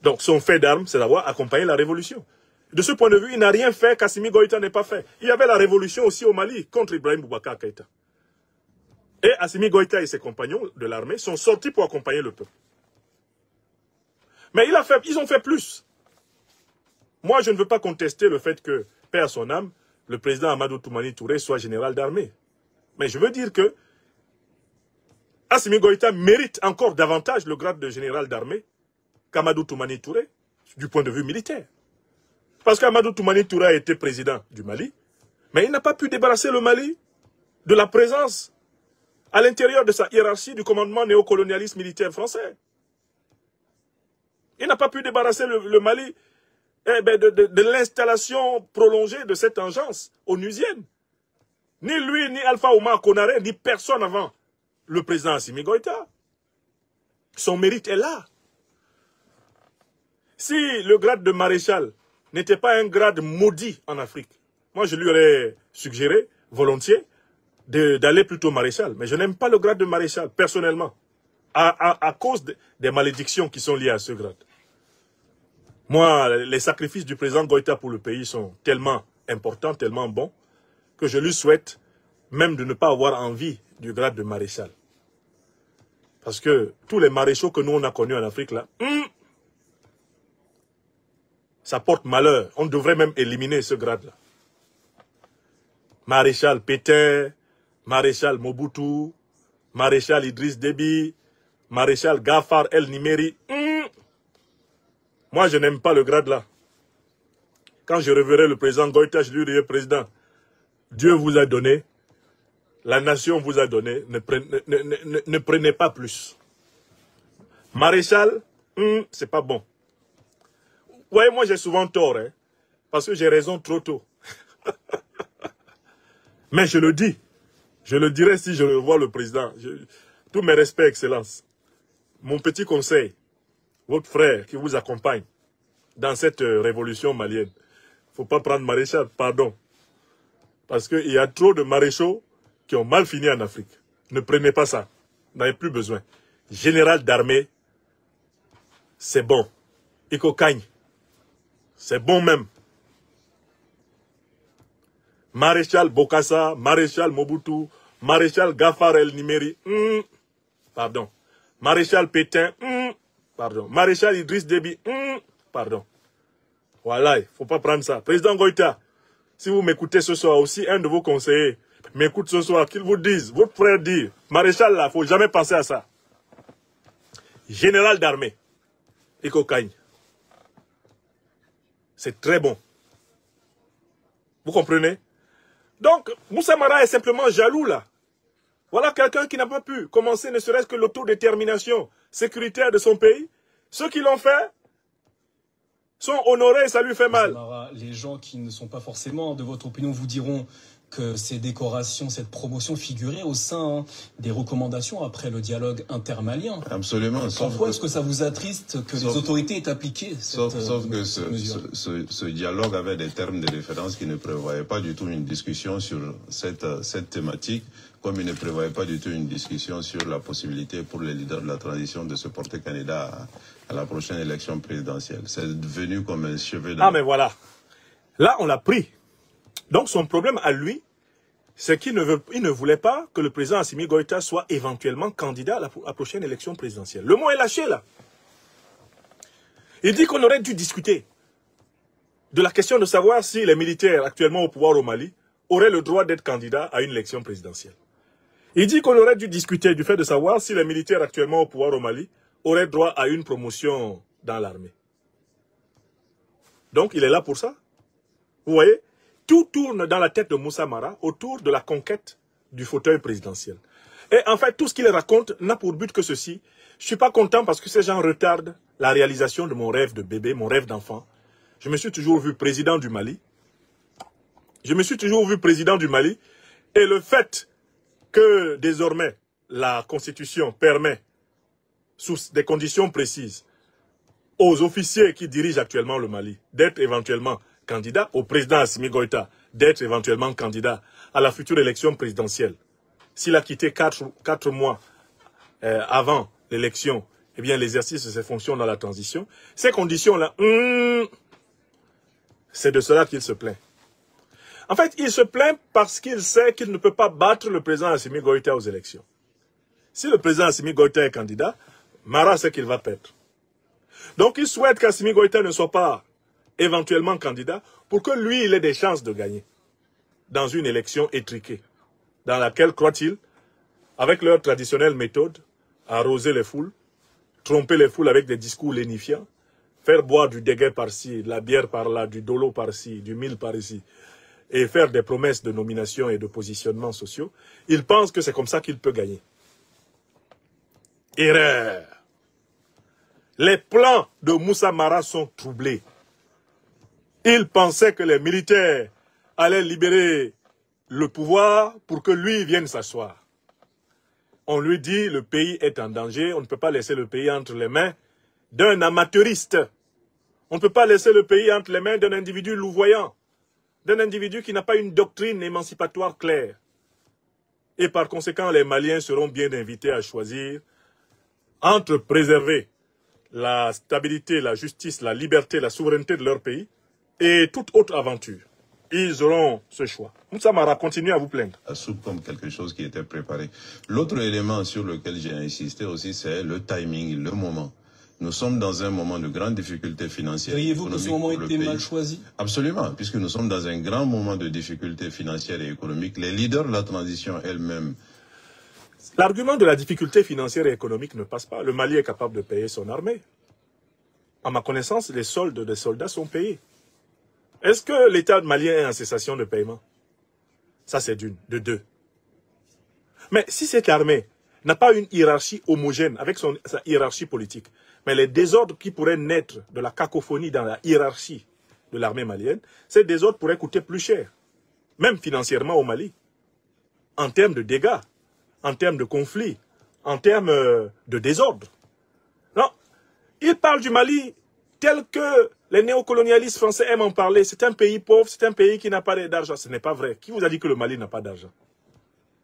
Donc son fait d'armes, c'est d'avoir accompagné la révolution. De ce point de vue, il n'a rien fait qu'Assimi Goïta n'ait pas fait. Il y avait la révolution aussi au Mali contre Ibrahim Boubacar Keïta. Et Assimi Goïta et ses compagnons de l'armée sont sortis pour accompagner le peuple. Mais ils ont fait plus. Moi, je ne veux pas contester le fait que, paix à son âme, le président Amadou Toumani Touré soit général d'armée. Mais je veux dire que Assimi Goïta mérite encore davantage le grade de général d'armée qu'Amadou Toumani Touré, du point de vue militaire. Parce qu'Amadou Toumani Touré a été président du Mali, mais il n'a pas pu débarrasser le Mali de la présence à l'intérieur de sa hiérarchie du commandement néocolonialiste militaire français. Il n'a pas pu débarrasser le Mali de l'installation prolongée de cette engeance onusienne. Ni lui, ni Alpha Omar Konaré, ni personne avant le président Assimi Goïta. Son mérite est là. Si le grade de maréchal n'était pas un grade maudit en Afrique, moi je lui aurais suggéré volontiers d'aller plutôt maréchal. Mais je n'aime pas le grade de maréchal, personnellement, à cause des malédictions qui sont liées à ce grade. Moi, les sacrifices du président Goïta pour le pays sont tellement importants, tellement bons, que je lui souhaite même de ne pas avoir envie du grade de maréchal. Parce que tous les maréchaux que nous on a connus en Afrique, là, ça porte malheur. On devrait même éliminer ce grade-là. Maréchal Pétain, Maréchal Mobutu, Maréchal Idriss Déby, Maréchal Gafar El Nimeri. Moi, je n'aime pas le grade-là. Quand je reverrai le président Goïta, je lui dirai, président, Dieu vous a donné, la nation vous a donné, ne prenez pas plus. Maréchal, c'est pas bon. Vous voyez, moi j'ai souvent tort, hein, parce que j'ai raison trop tôt. Mais je le dis. Je le dirai si je revois le président. Tous mes respects, Excellence. Mon petit conseil, votre frère qui vous accompagne dans cette révolution malienne, il ne faut pas prendre maréchal, pardon. Parce qu'il y a trop de maréchaux qui ont mal fini en Afrique. Ne prenez pas ça. Vous n'avez plus besoin. Général d'armée, c'est bon. Iko Kagne, c'est bon même. Maréchal Bokassa, Maréchal Mobutu, Maréchal Gafar El Nimeri, pardon. Maréchal Pétain, pardon. Maréchal Idriss Déby, pardon. Voilà, il ne faut pas prendre ça. Président Goïta, si vous m'écoutez ce soir aussi, un de vos conseillers m'écoute ce soir, qu'il vous dise, votre frère dit, Maréchal là, il ne faut jamais penser à ça. Général d'armée, Iko Kagne. C'est très bon. Vous comprenez? Donc, Moussa Mara est simplement jaloux là. Voilà quelqu'un qui n'a pas pu commencer ne serait-ce que l'autodétermination sécuritaire de son pays. Ceux qui l'ont fait sont honorés et ça lui fait mal. Mara, les gens qui ne sont pas forcément de votre opinion vous diront que ces décorations, cette promotion figurait au sein des recommandations après le dialogue intermalien. Absolument. Pourquoi est-ce que ça vous attriste que les autorités aient appliqué cette sauf que mesure? ce dialogue avait des termes de référence qui ne prévoyaient pas du tout une discussion sur cette thématique, comme il ne prévoyait pas du tout une discussion sur la possibilité pour les leaders de la transition de se porter candidat à la prochaine élection présidentielle. C'est devenu comme un cheveu de... Ah mais voilà. Là, on l'a pris. Donc son problème à lui, c'est qu'il ne voulait pas que le président Assimi Goïta soit éventuellement candidat à la prochaine élection présidentielle. Le mot est lâché là. Il dit qu'on aurait dû discuter de la question de savoir si les militaires actuellement au pouvoir au Mali auraient le droit d'être candidats à une élection présidentielle. Il dit qu'on aurait dû discuter du fait de savoir si les militaires actuellement au pouvoir au Mali auraient droit à une promotion dans l'armée. Donc il est là pour ça. Vous voyez, tout tourne dans la tête de Moussa Mara autour de la conquête du fauteuil présidentiel. Et en fait, tout ce qu'il raconte n'a pour but que ceci. Je ne suis pas content parce que ces gens retardent la réalisation de mon rêve de bébé, mon rêve d'enfant. Je me suis toujours vu président du Mali. Et le fait que désormais la Constitution permet, sous des conditions précises, aux officiers qui dirigent actuellement le Mali d'être éventuellement candidat, au président Assimi Goïta d'être éventuellement candidat à la future élection présidentielle. S'il a quitté 4 mois avant l'élection, eh bien l'exercice de ses fonctions dans la transition, ces conditions-là, c'est de cela qu'il se plaint. En fait, il se plaint parce qu'il sait qu'il ne peut pas battre le président Assimi Goïta aux élections. Si le président Assimi Goïta est candidat, Mara sait qu'il va perdre. Donc il souhaite qu'Assimi Goïta ne soit pas éventuellement candidat, pour que lui, il ait des chances de gagner dans une élection étriquée, dans laquelle, croit-il, avec leur traditionnelle méthode, arroser les foules, tromper les foules avec des discours lénifiants, faire boire du déguet par-ci, de la bière par-là, du dolo par-ci, du mil par-ici, et faire des promesses de nomination et de positionnement sociaux, il pense que c'est comme ça qu'il peut gagner. Erreur. Les plans de Moussa Mara sont troublés. Il pensait que les militaires allaient libérer le pouvoir pour que lui vienne s'asseoir. On lui dit le pays est en danger, on ne peut pas laisser le pays entre les mains d'un amateuriste. On ne peut pas laisser le pays entre les mains d'un individu louvoyant, d'un individu qui n'a pas une doctrine émancipatoire claire. Et par conséquent, les Maliens seront bien invités à choisir entre préserver la stabilité, la justice, la liberté, la souveraineté de leur pays et toute autre aventure. Ils auront ce choix. Moussa Mara continue à vous plaindre. La soupe comme quelque chose qui était préparé. L'autre élément sur lequel j'ai insisté aussi, c'est le timing, le moment. Nous sommes dans un moment de grande difficulté financière. Diriez-vous que ce moment était mal choisi? Absolument, puisque nous sommes dans un grand moment de difficulté financière et économique. Les leaders de la transition elles-mêmes. L'argument de la difficulté financière et économique ne passe pas. Le Mali est capable de payer son armée. À ma connaissance, les soldes des soldats sont payés. Est-ce que l'État malien est en cessation de paiement? Ça, c'est d'une. De deux. Mais si cette armée n'a pas une hiérarchie homogène avec sa hiérarchie politique, mais les désordres qui pourraient naître de la cacophonie dans la hiérarchie de l'armée malienne, ces désordres pourraient coûter plus cher, même financièrement au Mali, en termes de dégâts, en termes de conflits, en termes de désordre. Non, il parle du Mali tel que les néocolonialistes français aiment en parler. C'est un pays pauvre, c'est un pays qui n'a pas d'argent. Ce n'est pas vrai. Qui vous a dit que le Mali n'a pas d'argent?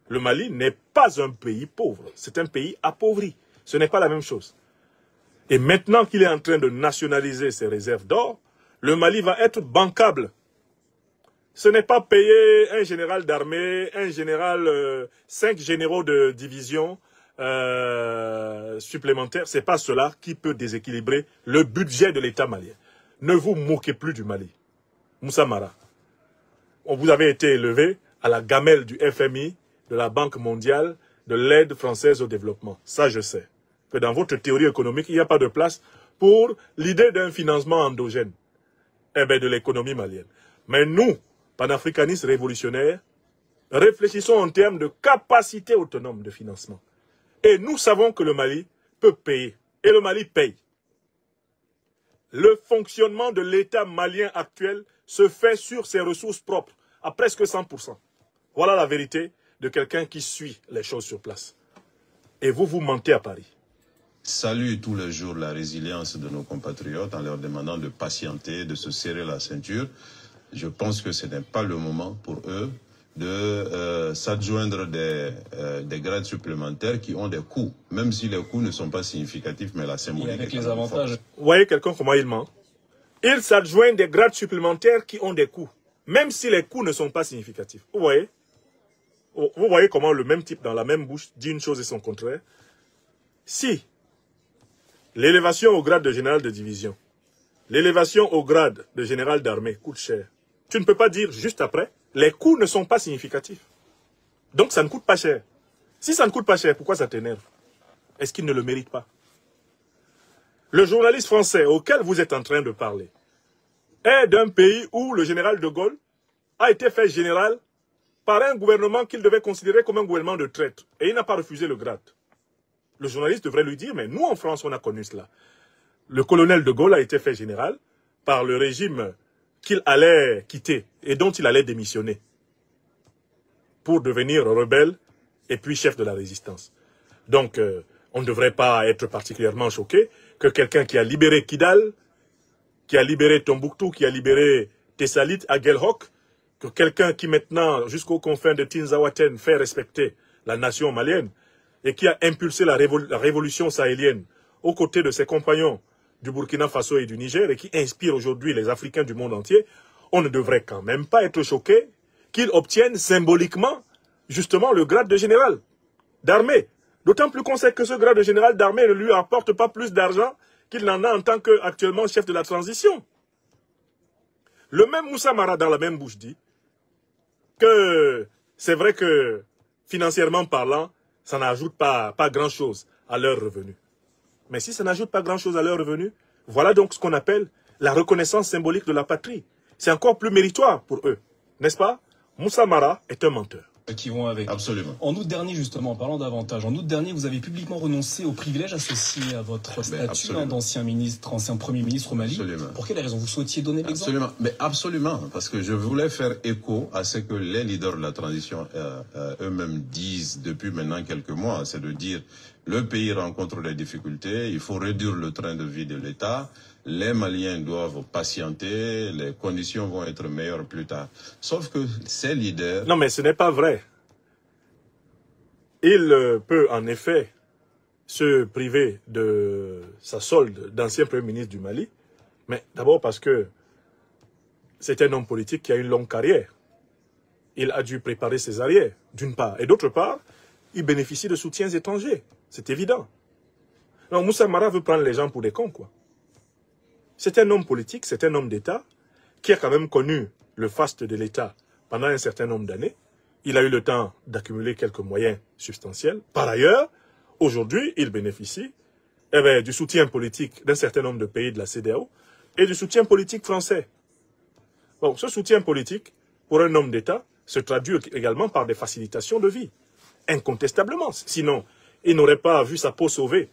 Le Mali n'est pas un pays pauvre. C'est un pays appauvri. Ce n'est pas la même chose. Et maintenant qu'il est en train de nationaliser ses réserves d'or, le Mali va être bancable. Ce n'est pas payer un général d'armée, un général, 5 généraux de division supplémentaires. Ce n'est pas cela qui peut déséquilibrer le budget de l'État malien. Ne vous moquez plus du Mali. Moussa Mara, vous avez été élevé à la gamelle du FMI, de la Banque mondiale, de l'aide française au développement. Ça, je sais. Que dans votre théorie économique, il n'y a pas de place pour l'idée d'un financement endogène de l'économie malienne. Mais nous, panafricanistes révolutionnaires, réfléchissons en termes de capacité autonome de financement. Et nous savons que le Mali peut payer. Et le Mali paye. Le fonctionnement de l'État malien actuel se fait sur ses ressources propres, à presque 100%. Voilà la vérité de quelqu'un qui suit les choses sur place. Et vous, vous mentez à Paris. Salue tous les jours la résilience de nos compatriotes en leur demandant de patienter, de se serrer la ceinture. Je pense que ce n'est pas le moment pour eux de s'adjoindre des grades supplémentaires qui ont des coûts, même si les coûts ne sont pas significatifs, mais la symbolique. Et avec les avantages. Vous voyez quelqu'un comment il ment? Il s'adjoint des grades supplémentaires qui ont des coûts, même si les coûts ne sont pas significatifs. Vous voyez? Vous voyez comment le même type dans la même bouche dit une chose et son contraire? Si l'élévation au grade de général de division, l'élévation au grade de général d'armée coûte cher, tu ne peux pas dire juste après, les coûts ne sont pas significatifs. Donc ça ne coûte pas cher. Si ça ne coûte pas cher, pourquoi ça t'énerve? Est-ce qu'il ne le mérite pas? Le journaliste français auquel vous êtes en train de parler est d'un pays où le général de Gaulle a été fait général par un gouvernement qu'il devait considérer comme un gouvernement de traître. Et il n'a pas refusé le grade. Le journaliste devrait lui dire, mais nous en France, on a connu cela. Le colonel de Gaulle a été fait général par le régime qu'il allait quitter et dont il allait démissionner pour devenir rebelle et puis chef de la résistance. Donc, on ne devrait pas être particulièrement choqué que quelqu'un qui a libéré Kidal, qui a libéré Tombouctou, qui a libéré Tessalit, Aguelhok, que quelqu'un qui maintenant, jusqu'aux confins de Tinzaouaten, fait respecter la nation malienne et qui a impulsé la révolution sahélienne aux côtés de ses compagnons du Burkina Faso et du Niger et qui inspire aujourd'hui les Africains du monde entier, on ne devrait quand même pas être choqué qu'il obtienne symboliquement justement le grade de général d'armée. D'autant plus qu'on sait que ce grade de général d'armée ne lui apporte pas plus d'argent qu'il n'en a en tant qu'actuellement chef de la transition. Le même Moussa Mara dans la même bouche dit que c'est vrai que financièrement parlant, ça n'ajoute pas grand-chose à leurs revenus. Mais si ça n'ajoute pas grand-chose à leurs revenus, voilà donc ce qu'on appelle la reconnaissance symbolique de la patrie. C'est encore plus méritoire pour eux, n'est-ce pas? Moussa Mara est un menteur. Qui vont avec. Absolument. En août dernier, justement, en parlant d'avantages, en août dernier, vous avez publiquement renoncé aux privilèges associés à votre statut d'ancien ministre, ancien Premier ministre au Mali. Absolument. Pour quelle raison? Vous souhaitiez donner l'exemple? Absolument. Mais absolument, parce que je voulais faire écho à ce que les leaders de la transition eux-mêmes disent depuis maintenant quelques mois, c'est de dire le pays rencontre des difficultés, il faut réduire le train de vie de l'État, les Maliens doivent patienter, les conditions vont être meilleures plus tard. Sauf que ces leaders... Non, mais ce n'est pas vrai. Il peut en effet se priver de sa solde d'ancien Premier ministre du Mali, mais d'abord parce que c'est un homme politique qui a une longue carrière. Il a dû préparer ses arrières, d'une part. Et d'autre part, il bénéficie de soutiens étrangers. C'est évident. Donc Moussa Mara veut prendre les gens pour des cons, quoi. C'est un homme politique, c'est un homme d'État qui a quand même connu le faste de l'État pendant un certain nombre d'années. Il a eu le temps d'accumuler quelques moyens substantiels. Par ailleurs, aujourd'hui, il bénéficie du soutien politique d'un certain nombre de pays de la CEDEAO et du soutien politique français. Bon, ce soutien politique, pour un homme d'État, se traduit également par des facilitations de vie. Incontestablement. Sinon, il n'aurait pas vu sa peau sauvée,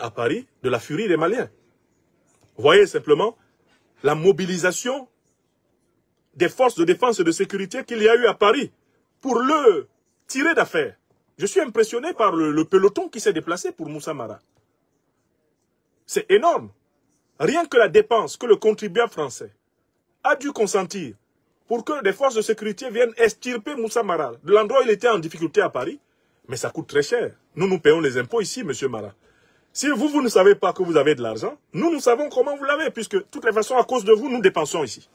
à Paris, de la furie des Maliens. Voyez simplement la mobilisation des forces de défense et de sécurité qu'il y a eu à Paris pour le tirer d'affaire. Je suis impressionné par le peloton qui s'est déplacé pour Moussa Mara. C'est énorme. Rien que la dépense que le contribuable français a dû consentir pour que des forces de sécurité viennent extirper Moussa Mara de l'endroit où il était en difficulté à Paris. Mais ça coûte très cher. Nous payons les impôts ici, monsieur Mara. Si vous ne savez pas que vous avez de l'argent, nous savons comment vous l'avez, puisque de toutes les façons, à cause de vous, nous dépensons ici.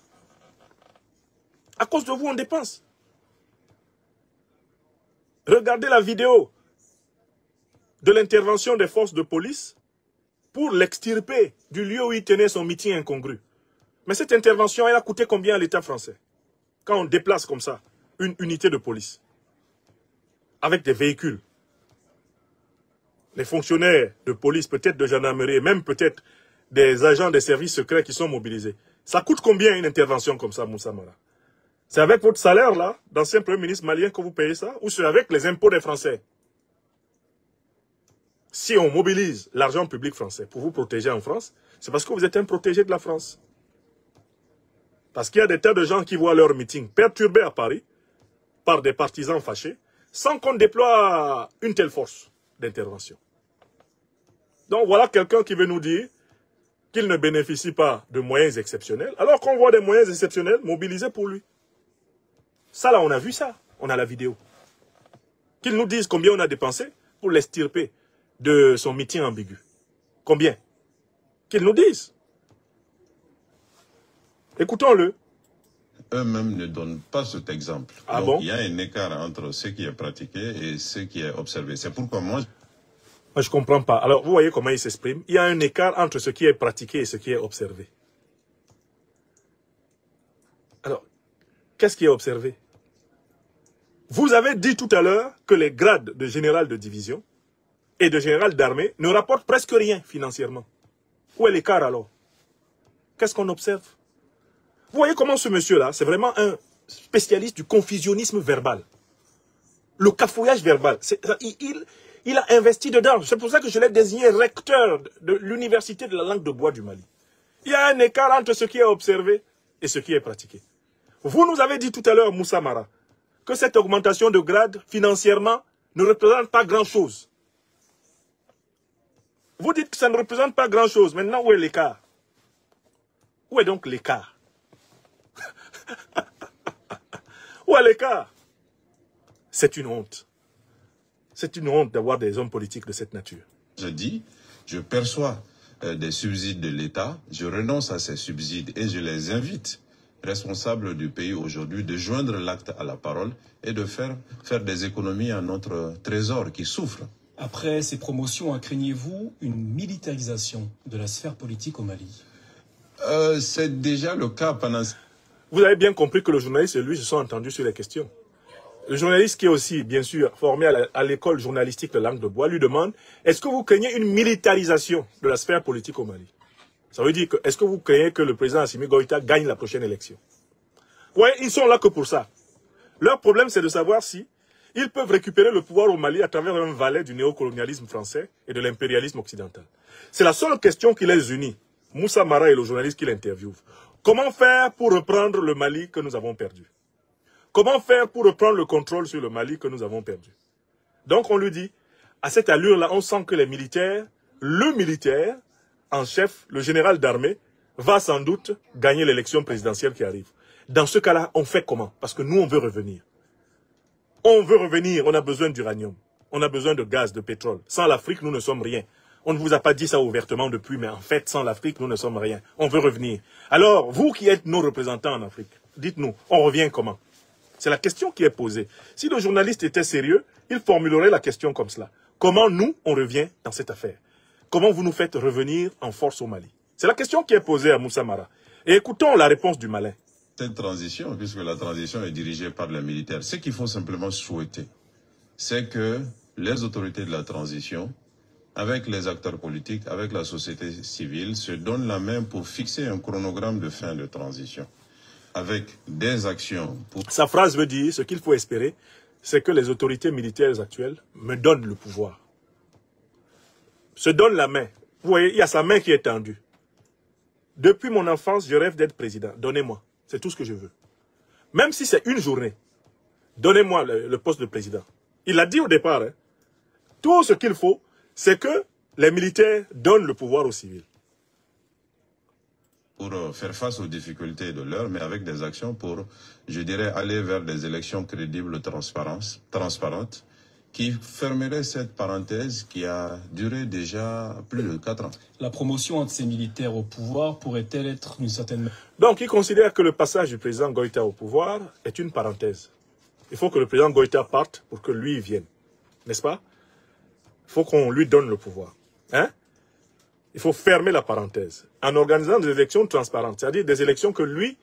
À cause de vous, on dépense. Regardez la vidéo de l'intervention des forces de police pour l'extirper du lieu où il tenait son meeting incongru. Mais cette intervention, elle a coûté combien à l'État français? Quand on déplace comme ça une unité de police, avec des véhicules, les fonctionnaires de police, peut-être de gendarmerie, même peut-être des agents des services secrets qui sont mobilisés. Ça coûte combien une intervention comme ça, Moussa Mara? C'est avec votre salaire, là, d'ancien Premier ministre malien que vous payez ça, ou c'est avec les impôts des Français? Si on mobilise l'argent public français pour vous protéger en France, c'est parce que vous êtes un protégé de la France. Parce qu'il y a des tas de gens qui voient leur meeting perturbé à Paris, par des partisans fâchés, sans qu'on déploie une telle force d'intervention. Donc voilà quelqu'un qui veut nous dire qu'il ne bénéficie pas de moyens exceptionnels, alors qu'on voit des moyens exceptionnels mobilisés pour lui. Ça là, on a vu ça, on a la vidéo. Qu'il nous dise combien on a dépensé pour l'extirper de son meeting ambigu. Combien? Qu'ils nous disent. Écoutons-le. Eux-mêmes ne donnent pas cet exemple. Ah donc, bon? il y a un écart entre ce qui est pratiqué et ce qui est observé. C'est pourquoi moi je ne comprends pas. Alors, vous voyez comment il s'exprime. Il y a un écart entre ce qui est pratiqué et ce qui est observé. Alors, qu'est-ce qui est observé? Vous avez dit tout à l'heure que les grades de général de division et de général d'armée ne rapportent presque rien financièrement. Où est l'écart alors? Qu'est-ce qu'on observe? Vous voyez comment ce monsieur-là, c'est vraiment un spécialiste du confusionnisme verbal. Le cafouillage verbal. Il a investi dedans. C'est pour ça que je l'ai désigné recteur de l'université de la langue de bois du Mali. Il y a un écart entre ce qui est observé et ce qui est pratiqué. Vous nous avez dit tout à l'heure, Moussa Mara, que cette augmentation de grade, financièrement, ne représente pas grand-chose. Vous dites que ça ne représente pas grand-chose. Maintenant, où est l'écart? Où est donc l'écart? Où est l'écart? C'est une honte. C'est une honte d'avoir des hommes politiques de cette nature. je dis, je perçois des subsides de l'État, je renonce à ces subsides et je les invite, responsables du pays aujourd'hui, de joindre l'acte à la parole et de faire des économies à notre trésor qui souffre. Après ces promotions, craignez-vous une militarisation de la sphère politique au Mali? C'est déjà le cas pendant... Vous avez bien compris que le journaliste et lui se sont entendus sur les questions. Le journaliste qui est aussi, bien sûr, formé à l'école journalistique de langue de bois, lui demande, est-ce que vous craignez une militarisation de la sphère politique au Mali? Ça veut dire que, est-ce que vous craignez que le président Assimi Goïta gagne la prochaine élection? Oui, ils sont là que pour ça. Leur problème, c'est de savoir si ils peuvent récupérer le pouvoir au Mali à travers un valet du néocolonialisme français et de l'impérialisme occidental. C'est la seule question qui les unit, Moussa Mara et le journaliste qui l'interviewe. Comment faire pour reprendre le Mali que nous avons perdu? Comment faire pour reprendre le contrôle sur le Mali que nous avons perdu? Donc on lui dit, à cette allure-là, on sent que les militaires, le militaire en chef, le général d'armée, va sans doute gagner l'élection présidentielle qui arrive. Dans ce cas-là, on fait comment? Parce que nous, on veut revenir. On veut revenir, on a besoin d'uranium. On a besoin de gaz, de pétrole. Sans l'Afrique, nous ne sommes rien. On ne vous a pas dit ça ouvertement depuis, mais en fait, sans l'Afrique, nous ne sommes rien. On veut revenir. Alors, vous qui êtes nos représentants en Afrique, dites-nous, on revient comment? C'est la question qui est posée. Si le journaliste était sérieux, il formulerait la question comme cela. Comment nous, on revient dans cette affaire? Comment vous nous faites revenir en force au Mali? C'est la question qui est posée à Moussa Mara. Et écoutons la réponse du malin. Cette transition, puisque la transition est dirigée par les militaires, ce qu'il faut simplement souhaiter, c'est que les autorités de la transition, avec les acteurs politiques, avec la société civile, se donnent la main pour fixer un chronogramme de fin de transition, avec des actions. Sa phrase veut dire, ce qu'il faut espérer, c'est que les autorités militaires actuelles me donnent le pouvoir. Se donnent la main. Vous voyez, il y a sa main qui est tendue. Depuis mon enfance, je rêve d'être président. Donnez-moi. C'est tout ce que je veux. Même si c'est une journée, donnez-moi le poste de président. Il l'a dit au départ. Hein. Tout ce qu'il faut, c'est que les militaires donnent le pouvoir aux civils. Pour faire face aux difficultés de l'heure, mais avec des actions pour, je dirais, aller vers des élections crédibles, transparentes, qui fermerait cette parenthèse qui a duré déjà plus de 4 ans. La promotion de ces militaires au pouvoir pourrait-elle être une certaine... Donc, il considère que le passage du président Goïta au pouvoir est une parenthèse. Il faut que le président Goïta parte pour que lui vienne. N'est-ce pas? Il faut qu'on lui donne le pouvoir. Hein? Il faut fermer la parenthèse en organisant des élections transparentes, c'est-à-dire des élections que lui,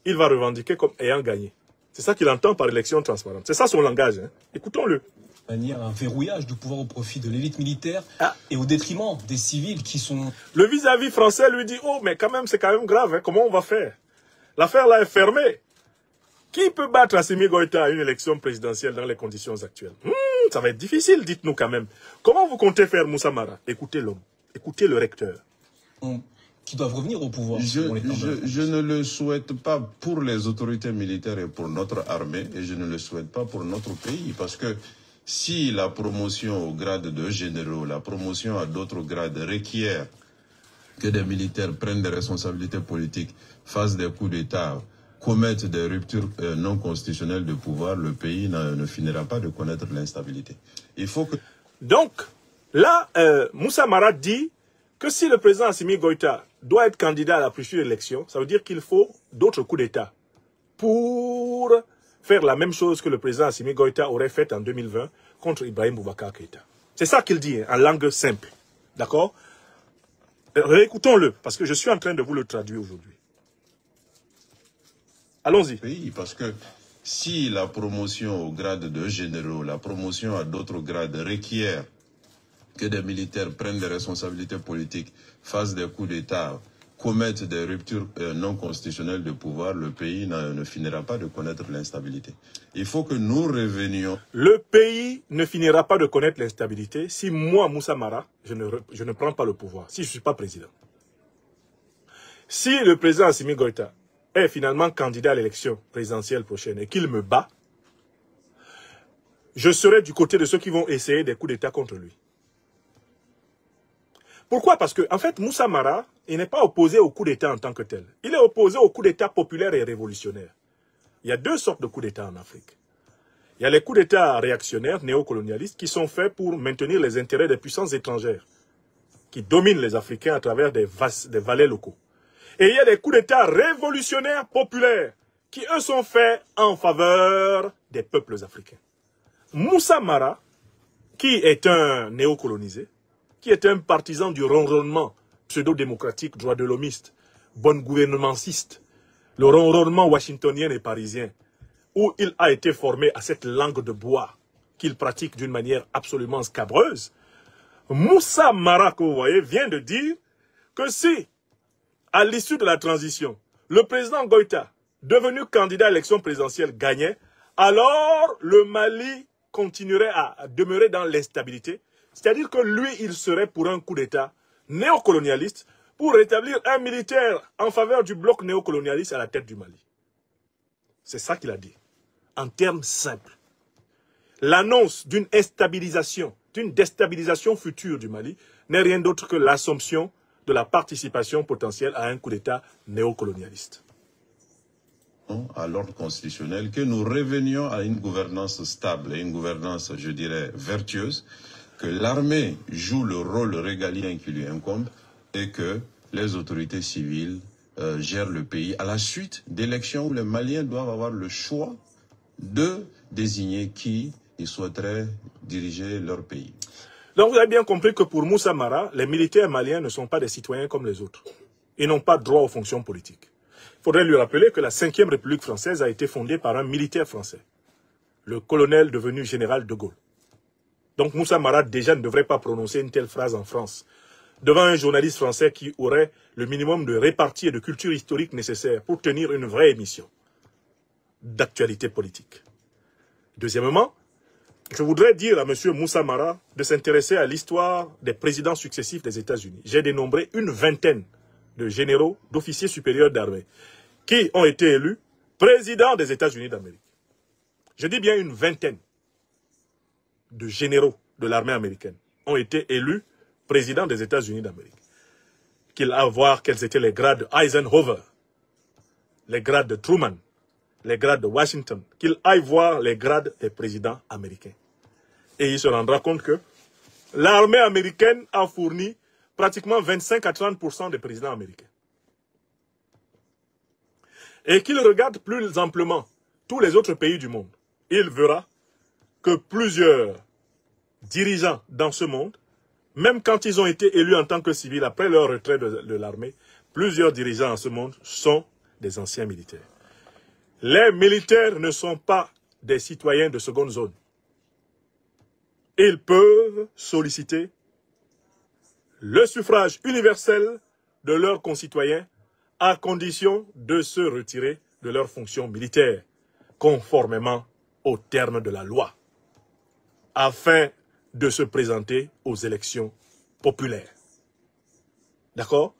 il va revendiquer comme ayant gagné. C'est ça qu'il entend par élection transparente. C'est ça son langage. Hein. Écoutons-le. Un verrouillage du pouvoir au profit de l'élite militaire et au détriment des civils qui sont... Le vis-à-vis français lui dit, oh, mais quand même, c'est quand même grave. Hein. Comment on va faire? L'affaire là est fermée. Qui peut battre Assimi Goïta à une élection présidentielle dans les conditions actuelles? Ça va être difficile, dites-nous quand même. Comment vous comptez faire, Moussa Mara? Écoutez l'homme. Écoutez le recteur. qui doivent revenir au pouvoir. Je ne le souhaite pas pour les autorités militaires et pour notre armée, et je ne le souhaite pas pour notre pays, parce que si la promotion au grade de généraux, la promotion à d'autres grades requiert que des militaires prennent des responsabilités politiques, fassent des coups d'État, commettent des ruptures non constitutionnelles de pouvoir, le pays ne finira pas de connaître l'instabilité. Il faut que... Donc, là, Moussa Mara dit que si le président Assimi Goïta doit être candidat à la prochaine élection, ça veut dire qu'il faut d'autres coups d'État pour faire la même chose que le président Assimi Goïta aurait fait en 2020 contre Ibrahim Boubacar Keïta. C'est ça qu'il dit, hein, en langue simple. D'accord? Réécoutons-le, parce que je suis en train de vous le traduire aujourd'hui. Allons-y. Oui, parce que si la promotion au grade de généraux, la promotion à d'autres grades requiert que des militaires prennent des responsabilités politiques, fassent des coups d'État, commettent des ruptures non constitutionnelles de pouvoir, le pays ne finira pas de connaître l'instabilité. Il faut que nous revenions... Le pays ne finira pas de connaître l'instabilité si moi, Moussa Mara, je ne prends pas le pouvoir, si je ne suis pas président. Si le président Assimi Goïta est finalement candidat à l'élection présidentielle prochaine et qu'il me bat, je serai du côté de ceux qui vont essayer des coups d'État contre lui. Pourquoi? Parce que, en fait, Moussa Mara, il n'est pas opposé au coup d'État en tant que tel. Il est opposé au coup d'État populaire et révolutionnaire. Il y a deux sortes de coups d'État en Afrique. Il y a les coups d'État réactionnaires, néocolonialistes, qui sont faits pour maintenir les intérêts des puissances étrangères, qui dominent les Africains à travers des valets locaux. Et il y a des coups d'État révolutionnaires populaires, qui eux sont faits en faveur des peuples africains. Moussa Mara, qui est un néocolonisé, qui est un partisan du ronronnement pseudo-démocratique, droit de l'homiste, bonne gouvernementiste, le ronronnement washingtonien et parisien, où il a été formé à cette langue de bois qu'il pratique d'une manière absolument scabreuse, Moussa Mara, que vous voyez, vient de dire que si, à l'issue de la transition, le président Goïta, devenu candidat à l'élection présidentielle, gagnait, alors le Mali continuerait à demeurer dans l'instabilité. C'est-à-dire que lui, il serait pour un coup d'État néocolonialiste pour rétablir un militaire en faveur du bloc néocolonialiste à la tête du Mali. C'est ça qu'il a dit, en termes simples. L'annonce d'une instabilisation, d'une déstabilisation future du Mali n'est rien d'autre que l'assomption de la participation potentielle à un coup d'État néocolonialiste. À l'ordre constitutionnel, que nous revenions à une gouvernance stable et une gouvernance, je dirais, vertueuse, que l'armée joue le rôle régalien qui lui incombe et que les autorités civiles gèrent le pays à la suite d'élections où les Maliens doivent avoir le choix de désigner qui ils souhaiteraient diriger leur pays. Donc vous avez bien compris que pour Moussa Mara, les militaires maliens ne sont pas des citoyens comme les autres. Ils n'ont pas droit aux fonctions politiques. Il faudrait lui rappeler que la 5e République française a été fondée par un militaire français, le colonel devenu général de Gaulle. Donc Moussa Mara déjà ne devrait pas prononcer une telle phrase en France, devant un journaliste français qui aurait le minimum de répartie et de culture historique nécessaire pour tenir une vraie émission d'actualité politique. Deuxièmement, je voudrais dire à M. Moussa Mara de s'intéresser à l'histoire des présidents successifs des États-Unis. J'ai dénombré une vingtaine de généraux, d'officiers supérieurs d'armée, qui ont été élus présidents des États-Unis d'Amérique. Je dis bien une vingtaine de généraux de l'armée américaine ont été élus présidents des États-Unis d'Amérique. Qu'il a à voir quels étaient les grades de Eisenhower, les grades de Truman, les grades de Washington, qu'il aille voir les grades des présidents américains. Et il se rendra compte que l'armée américaine a fourni pratiquement 25 à 30% des présidents américains. Et qu'il regarde plus amplement tous les autres pays du monde, il verra que plusieurs dirigeants dans ce monde, même quand ils ont été élus en tant que civils après leur retrait de l'armée, plusieurs dirigeants dans ce monde sont des anciens militaires. Les militaires ne sont pas des citoyens de seconde zone. Ils peuvent solliciter le suffrage universel de leurs concitoyens à condition de se retirer de leurs fonctions militaires, conformément aux termes de la loi, afin de se présenter aux élections populaires. D'accord?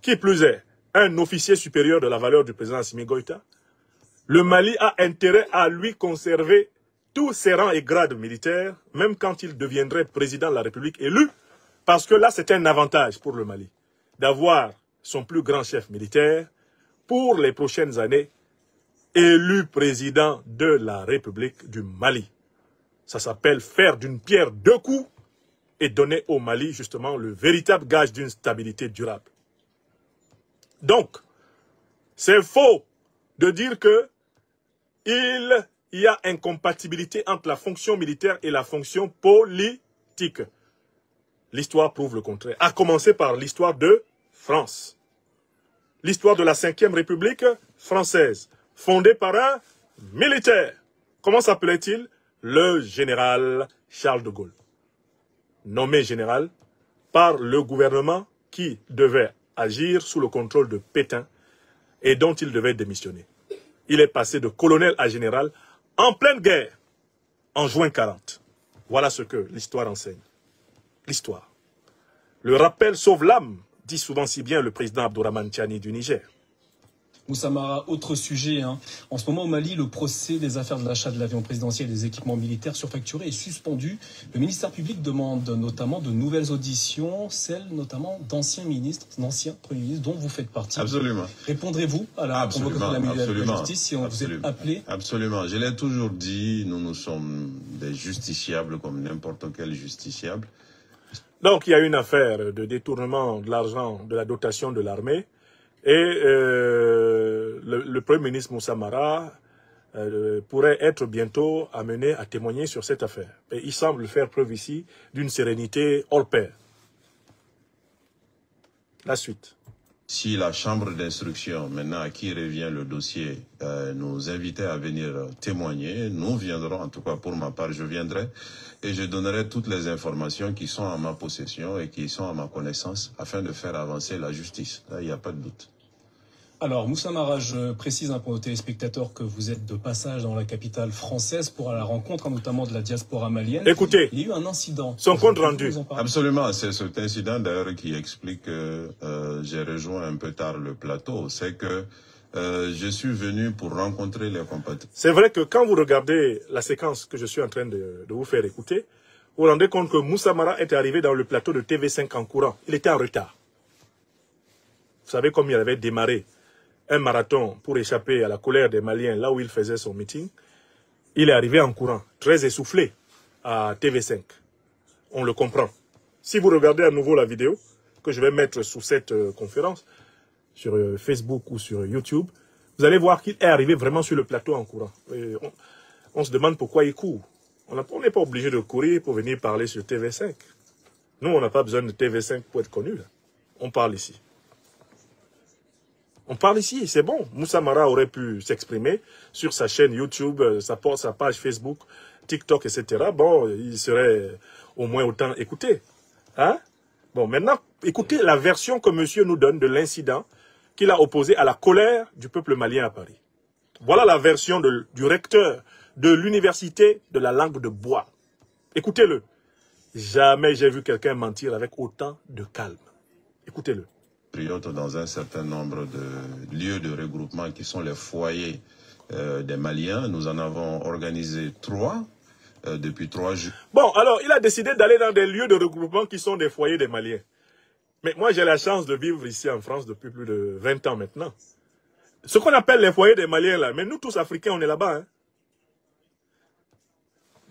qui plus est, un officier supérieur de la valeur du président Assimi Goïta, le Mali a intérêt à lui conserver tous ses rangs et grades militaires, même quand il deviendrait président de la République élu, parce que là, c'est un avantage pour le Mali, d'avoir son plus grand chef militaire pour les prochaines années, élu président de la République du Mali. Ça s'appelle faire d'une pierre deux coups et donner au Mali, justement, le véritable gage d'une stabilité durable. Donc, c'est faux de dire que il y a incompatibilité entre la fonction militaire et la fonction politique. L'histoire prouve le contraire, à commencer par l'histoire de France. L'histoire de la 5e République française, fondée par un militaire. Comment s'appelait-il? Le général Charles de Gaulle. Nommé général par le gouvernement qui devait agir sous le contrôle de Pétain et dont il devait démissionner. Il est passé de colonel à général en pleine guerre, en juin 40. Voilà ce que l'histoire enseigne. L'histoire. Le rappel sauve l'âme, dit souvent si bien le président Abdourahmane Tiani du Niger. Moussa Mara, autre sujet. En ce moment au Mali, le procès des affaires de l'achat de l'avion présidentiel et des équipements militaires surfacturés est suspendu. Le ministère public demande notamment de nouvelles auditions, celles notamment d'anciens ministres, d'anciens premiers ministres dont vous faites partie. Absolument. Répondrez-vous à la convocation de la ministre de la Justice si on vous est appelé? Absolument. Je l'ai toujours dit, nous sommes des justiciables comme n'importe quel justiciable. Donc il y a une affaire de détournement de l'argent de la dotation de l'armée. Et le Premier ministre Moussa Mara pourrait être bientôt amené à témoigner sur cette affaire. Et il semble faire preuve ici d'une sérénité hors pair. La suite. Si la chambre d'instruction, maintenant à qui revient le dossier, nous invitait à venir témoigner, nous viendrons, en tout cas pour ma part, je viendrai et je donnerai toutes les informations qui sont à ma possession et qui sont à ma connaissance afin de faire avancer la justice. Là, il n'y a pas de doute. Alors, Moussa Mara, je précise pour nos téléspectateurs que vous êtes de passage dans la capitale française pour la rencontre notamment de la diaspora malienne. Écoutez, il y a eu un incident. Son compte rendu. Absolument, c'est cet incident d'ailleurs qui explique que j'ai rejoint un peu tard le plateau. C'est que je suis venu pour rencontrer les compatriotes. C'est vrai que quand vous regardez la séquence que je suis en train de vous faire écouter, vous vous rendez compte que Moussa Mara était arrivé dans le plateau de TV5 en courant. Il était en retard. Vous savez comme il avait démarré un marathon pour échapper à la colère des Maliens là où il faisait son meeting. Il est arrivé en courant, très essoufflé, à TV5. On le comprend. Si vous regardez à nouveau la vidéo que je vais mettre sous cette conférence, sur Facebook ou sur YouTube, vous allez voir qu'il est arrivé vraiment sur le plateau en courant. Et on se demande pourquoi il court. On n'est pas obligé de courir pour venir parler sur TV5. Nous, on n'a pas besoin de TV5 pour être connu. Là. On parle ici. On parle ici, c'est bon. Moussa Mara aurait pu s'exprimer sur sa chaîne YouTube, sa page Facebook, TikTok, etc. Bon, il serait au moins autant écouté. Hein? Bon, maintenant, écoutez la version que monsieur nous donne de l'incident qu'il a opposé à la colère du peuple malien à Paris. Voilà la version du recteur de l'université de la langue de bois. Écoutez-le. Jamais j'ai vu quelqu'un mentir avec autant de calme. Écoutez-le. Dans un certain nombre de lieux de regroupement qui sont les foyers des Maliens. Nous en avons organisé 3 depuis 3 jours. Bon, alors il a décidé d'aller dans des lieux de regroupement qui sont des foyers des Maliens. Mais moi j'ai la chance de vivre ici en France depuis plus de 20 ans maintenant. Ce qu'on appelle les foyers des Maliens là, mais nous tous Africains on est là-bas. Hein.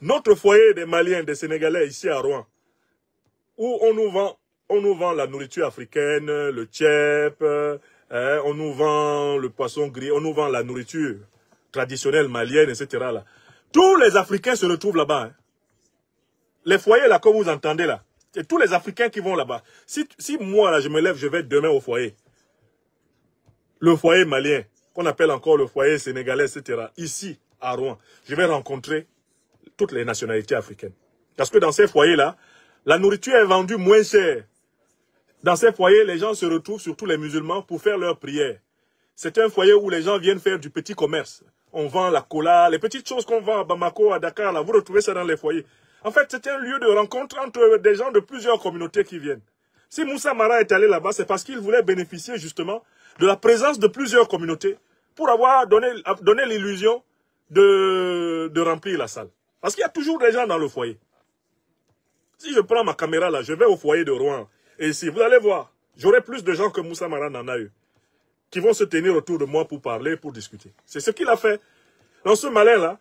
Notre foyer des Maliens, des Sénégalais ici à Rouen, où on nous vend la nourriture africaine, le tchèp, on nous vend le poisson gris, on nous vend la nourriture traditionnelle malienne, etc. Là. Tous les Africains se retrouvent là-bas. Hein. Les foyers là que vous entendez là, c'est tous les Africains qui vont là-bas. Si moi là je me lève, je vais demain au foyer. Le foyer malien, qu'on appelle encore le foyer sénégalais, etc. Ici, à Rouen, je vais rencontrer toutes les nationalités africaines. Parce que dans ces foyers-là, la nourriture est vendue moins chère. Dans ces foyers, les gens se retrouvent, surtout les musulmans, pour faire leurs prières. C'est un foyer où les gens viennent faire du petit commerce. On vend la cola, les petites choses qu'on vend à Bamako, à Dakar, là, vous retrouvez ça dans les foyers. En fait, c'est un lieu de rencontre entre des gens de plusieurs communautés qui viennent. Si Moussa Mara est allé là-bas, c'est parce qu'il voulait bénéficier justement de la présence de plusieurs communautés pour avoir donné l'illusion de remplir la salle. Parce qu'il y a toujours des gens dans le foyer. Si je prends ma caméra là, je vais au foyer de Rouen. Et ici, vous allez voir, j'aurai plus de gens que Moussa Mara n'en a eu, qui vont se tenir autour de moi pour parler, pour discuter. C'est ce qu'il a fait. Dans ce malin-là,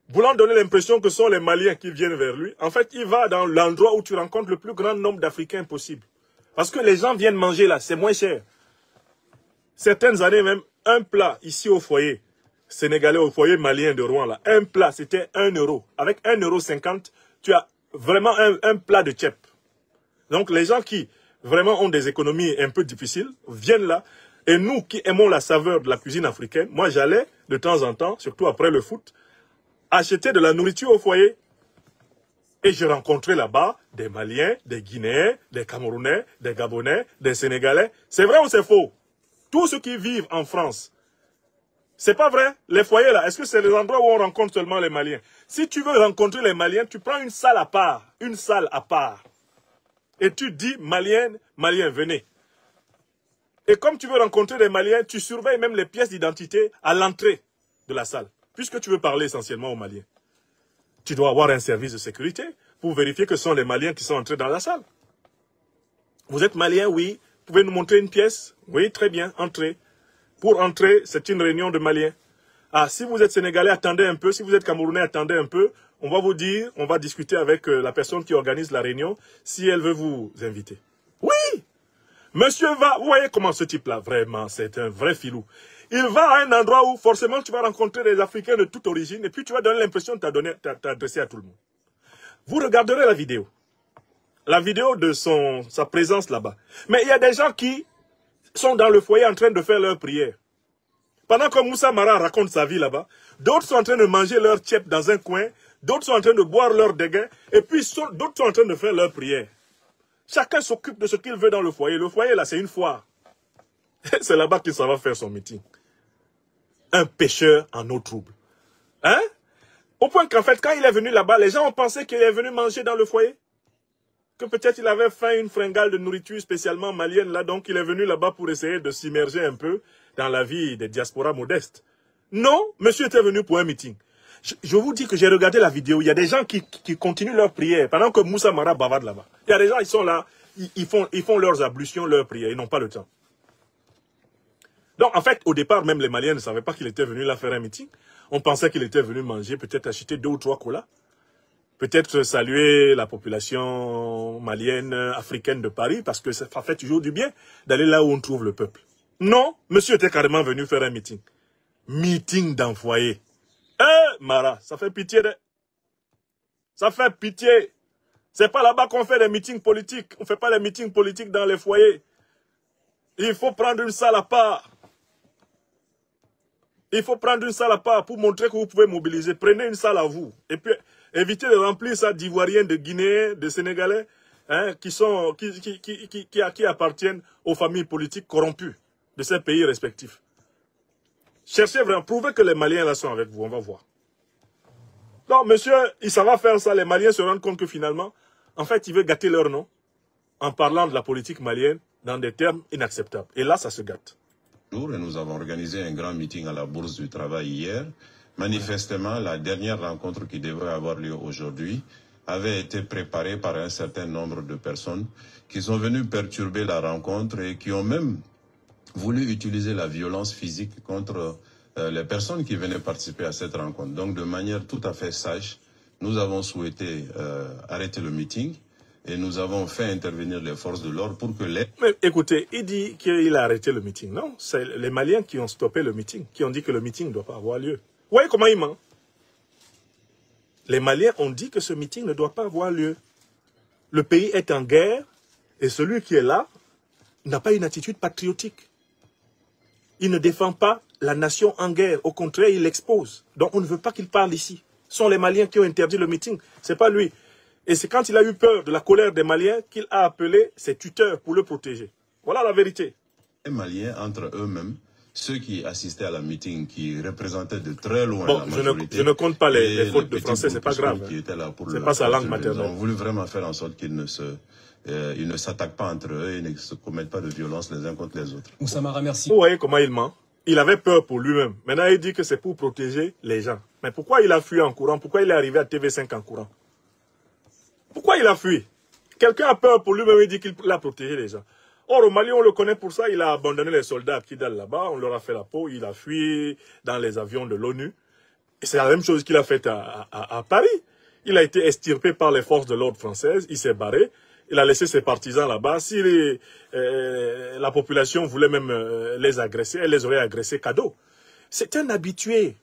voulant donner l'impression que ce sont les Maliens qui viennent vers lui, en fait, il va dans l'endroit où tu rencontres le plus grand nombre d'Africains possible. Parce que les gens viennent manger là, c'est moins cher. Certaines années même, un plat ici au foyer sénégalais, au foyer malien de Rouen, là, un plat, c'était 1 euro. Avec 1,50 €, tu as vraiment un plat de tchèp. Donc les gens qui vraiment ont des économies un peu difficiles viennent là. Et nous qui aimons la saveur de la cuisine africaine, moi j'allais de temps en temps, surtout après le foot, acheter de la nourriture au foyer. Et je rencontrais là-bas des Maliens, des Guinéens, des Camerounais, des Gabonais, des Sénégalais. C'est vrai ou c'est faux? Tous ceux qui vivent en France. C'est pas vrai? Les foyers là, est-ce que c'est les endroits où on rencontre seulement les Maliens? Si tu veux rencontrer les Maliens, tu prends une salle à part. Une salle à part. Et tu dis, Maliens, venez. Et comme tu veux rencontrer les Maliens, tu surveilles même les pièces d'identité à l'entrée de la salle. Puisque tu veux parler essentiellement aux Maliens. Tu dois avoir un service de sécurité pour vérifier que ce sont les Maliens qui sont entrés dans la salle. Vous êtes Malien, oui. Vous pouvez nous montrer une pièce? Oui, très bien, entrez. Pour entrer, c'est une réunion de Maliens. Ah, si vous êtes Sénégalais, attendez un peu. Si vous êtes Camerounais, attendez un peu. On va vous dire, on va discuter avec la personne qui organise la réunion, si elle veut vous inviter. Oui! Monsieur va, vous voyez comment ce type-là, vraiment, c'est un vrai filou. Il va à un endroit où forcément tu vas rencontrer des Africains de toute origine et puis tu vas donner l'impression de t'adresser à tout le monde. Vous regarderez la vidéo. La vidéo de sa présence là-bas. Mais il y a des gens qui sont dans le foyer en train de faire leur prière. Pendant que Moussa Mara raconte sa vie là-bas, d'autres sont en train de manger leur tchèp dans un coin, d'autres sont en train de boire leur déguin, et puis d'autres sont en train de faire leur prière. Chacun s'occupe de ce qu'il veut dans le foyer. Le foyer là, c'est une foire. C'est là-bas qu'il s'en va faire son meeting. Un pêcheur en eau trouble. Hein? Au point qu'en fait, quand il est venu là-bas, les gens ont pensé qu'il est venu manger dans le foyer. Que peut-être il avait faim, une fringale de nourriture spécialement malienne là, donc il est venu là-bas pour essayer de s'immerger un peu dans la vie des diasporas modestes. Non, monsieur était venu pour un meeting. Je vous dis que j'ai regardé la vidéo, il y a des gens qui continuent leur prière pendant que Moussa Mara bavarde là-bas. Il y a des gens, ils sont là, ils font leurs ablutions, leurs prières, ils n'ont pas le temps. Donc en fait, au départ, même les Maliens ne savaient pas qu'il était venu là faire un meeting. On pensait qu'il était venu manger, peut-être acheter 2 ou 3 colas. Peut-être saluer la population malienne, africaine de Paris, parce que ça fait toujours du bien d'aller là où on trouve le peuple. Non, monsieur était carrément venu faire un meeting. Meeting d'un foyer. Mara, ça fait pitié. Ça fait pitié. C'est pas là-bas qu'on fait des meetings politiques. On ne fait pas des meetings politiques dans les foyers. Il faut prendre une salle à part. Il faut prendre une salle à part pour montrer que vous pouvez mobiliser. Prenez une salle à vous. Et puis, évitez de remplir ça d'Ivoiriens, de Guinéens, de Sénégalais, hein, qui appartiennent aux familles politiques corrompues de ces pays respectifs. Cherchez vraiment, prouvez que les Maliens là sont avec vous, on va voir. Non, monsieur, il s'en va faire ça. Les Maliens se rendent compte que finalement, en fait, il veut gâter leur nom en parlant de la politique malienne dans des termes inacceptables. Et là, ça se gâte. Et nous avons organisé un grand meeting à la Bourse du Travail hier. Manifestement, la dernière rencontre qui devrait avoir lieu aujourd'hui avait été préparée par un certain nombre de personnes qui sont venues perturber la rencontre et qui ont même voulu utiliser la violence physique contre les personnes qui venaient participer à cette rencontre. Donc, de manière tout à fait sage, nous avons souhaité arrêter le meeting et nous avons fait intervenir les forces de l'ordre pour que les... Mais écoutez, il dit qu'il a arrêté le meeting. Non, c'est les Maliens qui ont stoppé le meeting, qui ont dit que le meeting ne doit pas avoir lieu. Vous voyez comment il ment? Les Maliens ont dit que ce meeting ne doit pas avoir lieu. Le pays est en guerre et celui qui est là n'a pas une attitude patriotique. Il ne défend pas la nation en guerre. Au contraire, il l'expose. Donc on ne veut pas qu'il parle ici. Ce sont les Maliens qui ont interdit le meeting. Ce n'est pas lui. Et c'est quand il a eu peur de la colère des Maliens qu'il a appelé ses tuteurs pour le protéger. Voilà la vérité. Les Maliens, entre eux-mêmes, ceux qui assistaient à la meeting, qui représentaient de très loin bon, la majorité. Je ne compte pas les fautes de français, c'est pas grave. C'est pas sa langue maternelle. Ils ont voulu vraiment faire en sorte qu'ils ne s'attaquent pas entre eux et ne se commettent pas de violence les uns contre les autres. Moussa Mara, merci. Vous voyez comment il ment? Il avait peur pour lui-même. Maintenant, il dit que c'est pour protéger les gens. Mais pourquoi il a fui en courant? Pourquoi il est arrivé à TV5 en courant? Pourquoi il a fui? Quelqu'un a peur pour lui-même, il dit qu'il a protégé les gens. Or, au Mali, on le connaît pour ça. Il a abandonné les soldats qui dalle là-bas. On leur a fait la peau. Il a fui dans les avions de l'ONU. Et c'est la même chose qu'il a fait à Paris. Il a été extirpé par les forces de l'ordre françaises. Il s'est barré. Il a laissé ses partisans là-bas. Si la population voulait même les agresser, elle les aurait agressés cadeau. C'est un habitué.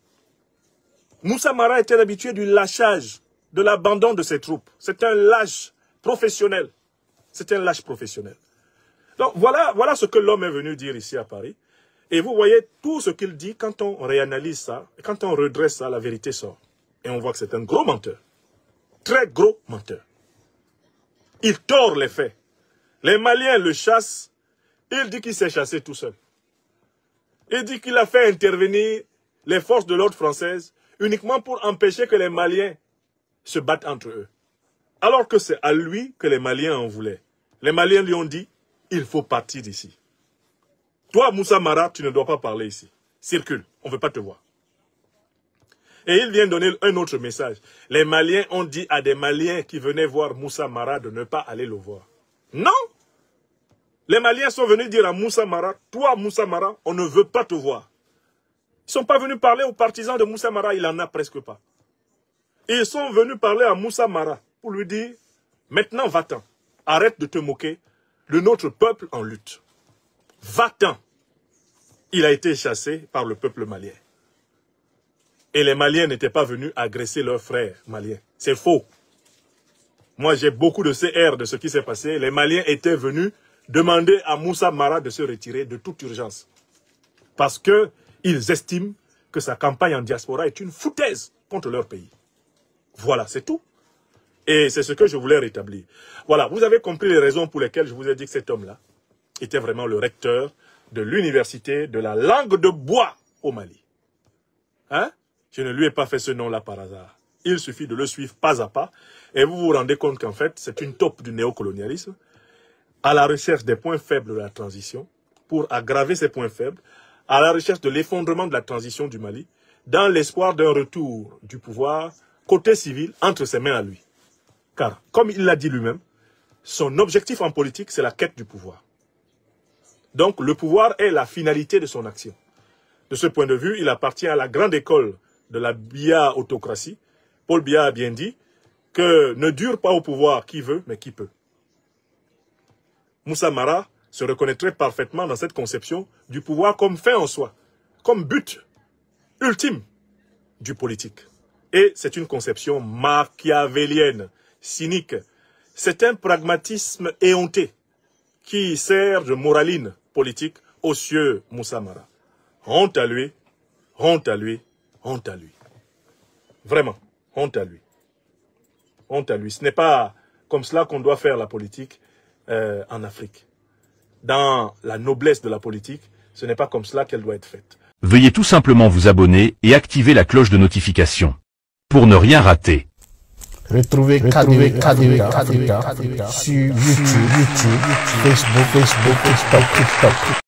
Moussa Mara est un habitué du lâchage, de l'abandon de ses troupes. C'est un lâche professionnel. C'est un lâche professionnel. Donc voilà ce que l'homme est venu dire ici à Paris. Et vous voyez tout ce qu'il dit, quand on réanalyse ça, et quand on redresse ça, la vérité sort. Et on voit que c'est un gros menteur. Très gros menteur. Il tord les faits. Les Maliens le chassent. Il dit qu'il s'est chassé tout seul. Il dit qu'il a fait intervenir les forces de l'ordre françaises uniquement pour empêcher que les Maliens se battent entre eux. Alors que c'est à lui que les Maliens en voulaient. Les Maliens lui ont dit, il faut partir d'ici. Toi, Moussa Mara, tu ne dois pas parler ici. Circule, on ne veut pas te voir. Et il vient donner un autre message. Les Maliens ont dit à des Maliens qui venaient voir Moussa Mara de ne pas aller le voir. Non! Les Maliens sont venus dire à Moussa Mara, toi Moussa Mara, on ne veut pas te voir. Ils ne sont pas venus parler aux partisans de Moussa Mara, il n'en a presque pas. Ils sont venus parler à Moussa Mara pour lui dire, maintenant va-t'en, arrête de te moquer de notre peuple en lutte. Va-t'en. Il a été chassé par le peuple malien. Et les Maliens n'étaient pas venus agresser leurs frères maliens. C'est faux. Moi, j'ai beaucoup de CR de ce qui s'est passé. Les Maliens étaient venus demander à Moussa Mara de se retirer de toute urgence. Parce qu'ils estiment que sa campagne en diaspora est une foutaise contre leur pays. Voilà, c'est tout. Et c'est ce que je voulais rétablir. Voilà, vous avez compris les raisons pour lesquelles je vous ai dit que cet homme-là était vraiment le recteur de l'université de la langue de bois au Mali. Hein? Je ne lui ai pas fait ce nom-là par hasard. Il suffit de le suivre pas à pas et vous vous rendez compte qu'en fait, c'est une taupe du néocolonialisme à la recherche des points faibles de la transition pour aggraver ces points faibles, à la recherche de l'effondrement de la transition du Mali, dans l'espoir d'un retour du pouvoir côté civil entre ses mains à lui. Car, comme il l'a dit lui-même, son objectif en politique, c'est la quête du pouvoir. Donc, le pouvoir est la finalité de son action. De ce point de vue, il appartient à la grande école de la Biya-autocratie. Paul Biya a bien dit que ne dure pas au pouvoir qui veut, mais qui peut. Moussa Mara se reconnaîtrait parfaitement dans cette conception du pouvoir comme fin en soi, comme but ultime du politique. Et c'est une conception machiavélienne, cynique. C'est un pragmatisme éhonté qui sert de moraline politique au sieur Moussa Mara. Honte à lui, honte à lui, honte à lui. Vraiment, honte à lui. Honte à lui. Ce n'est pas comme cela qu'on doit faire la politique en Afrique. Dans la noblesse de la politique, ce n'est pas comme cela qu'elle doit être faite. Veuillez tout simplement vous abonner et activer la cloche de notification pour ne rien rater. Retrouvez KDV Africa sur YouTube, Facebook, TikTok.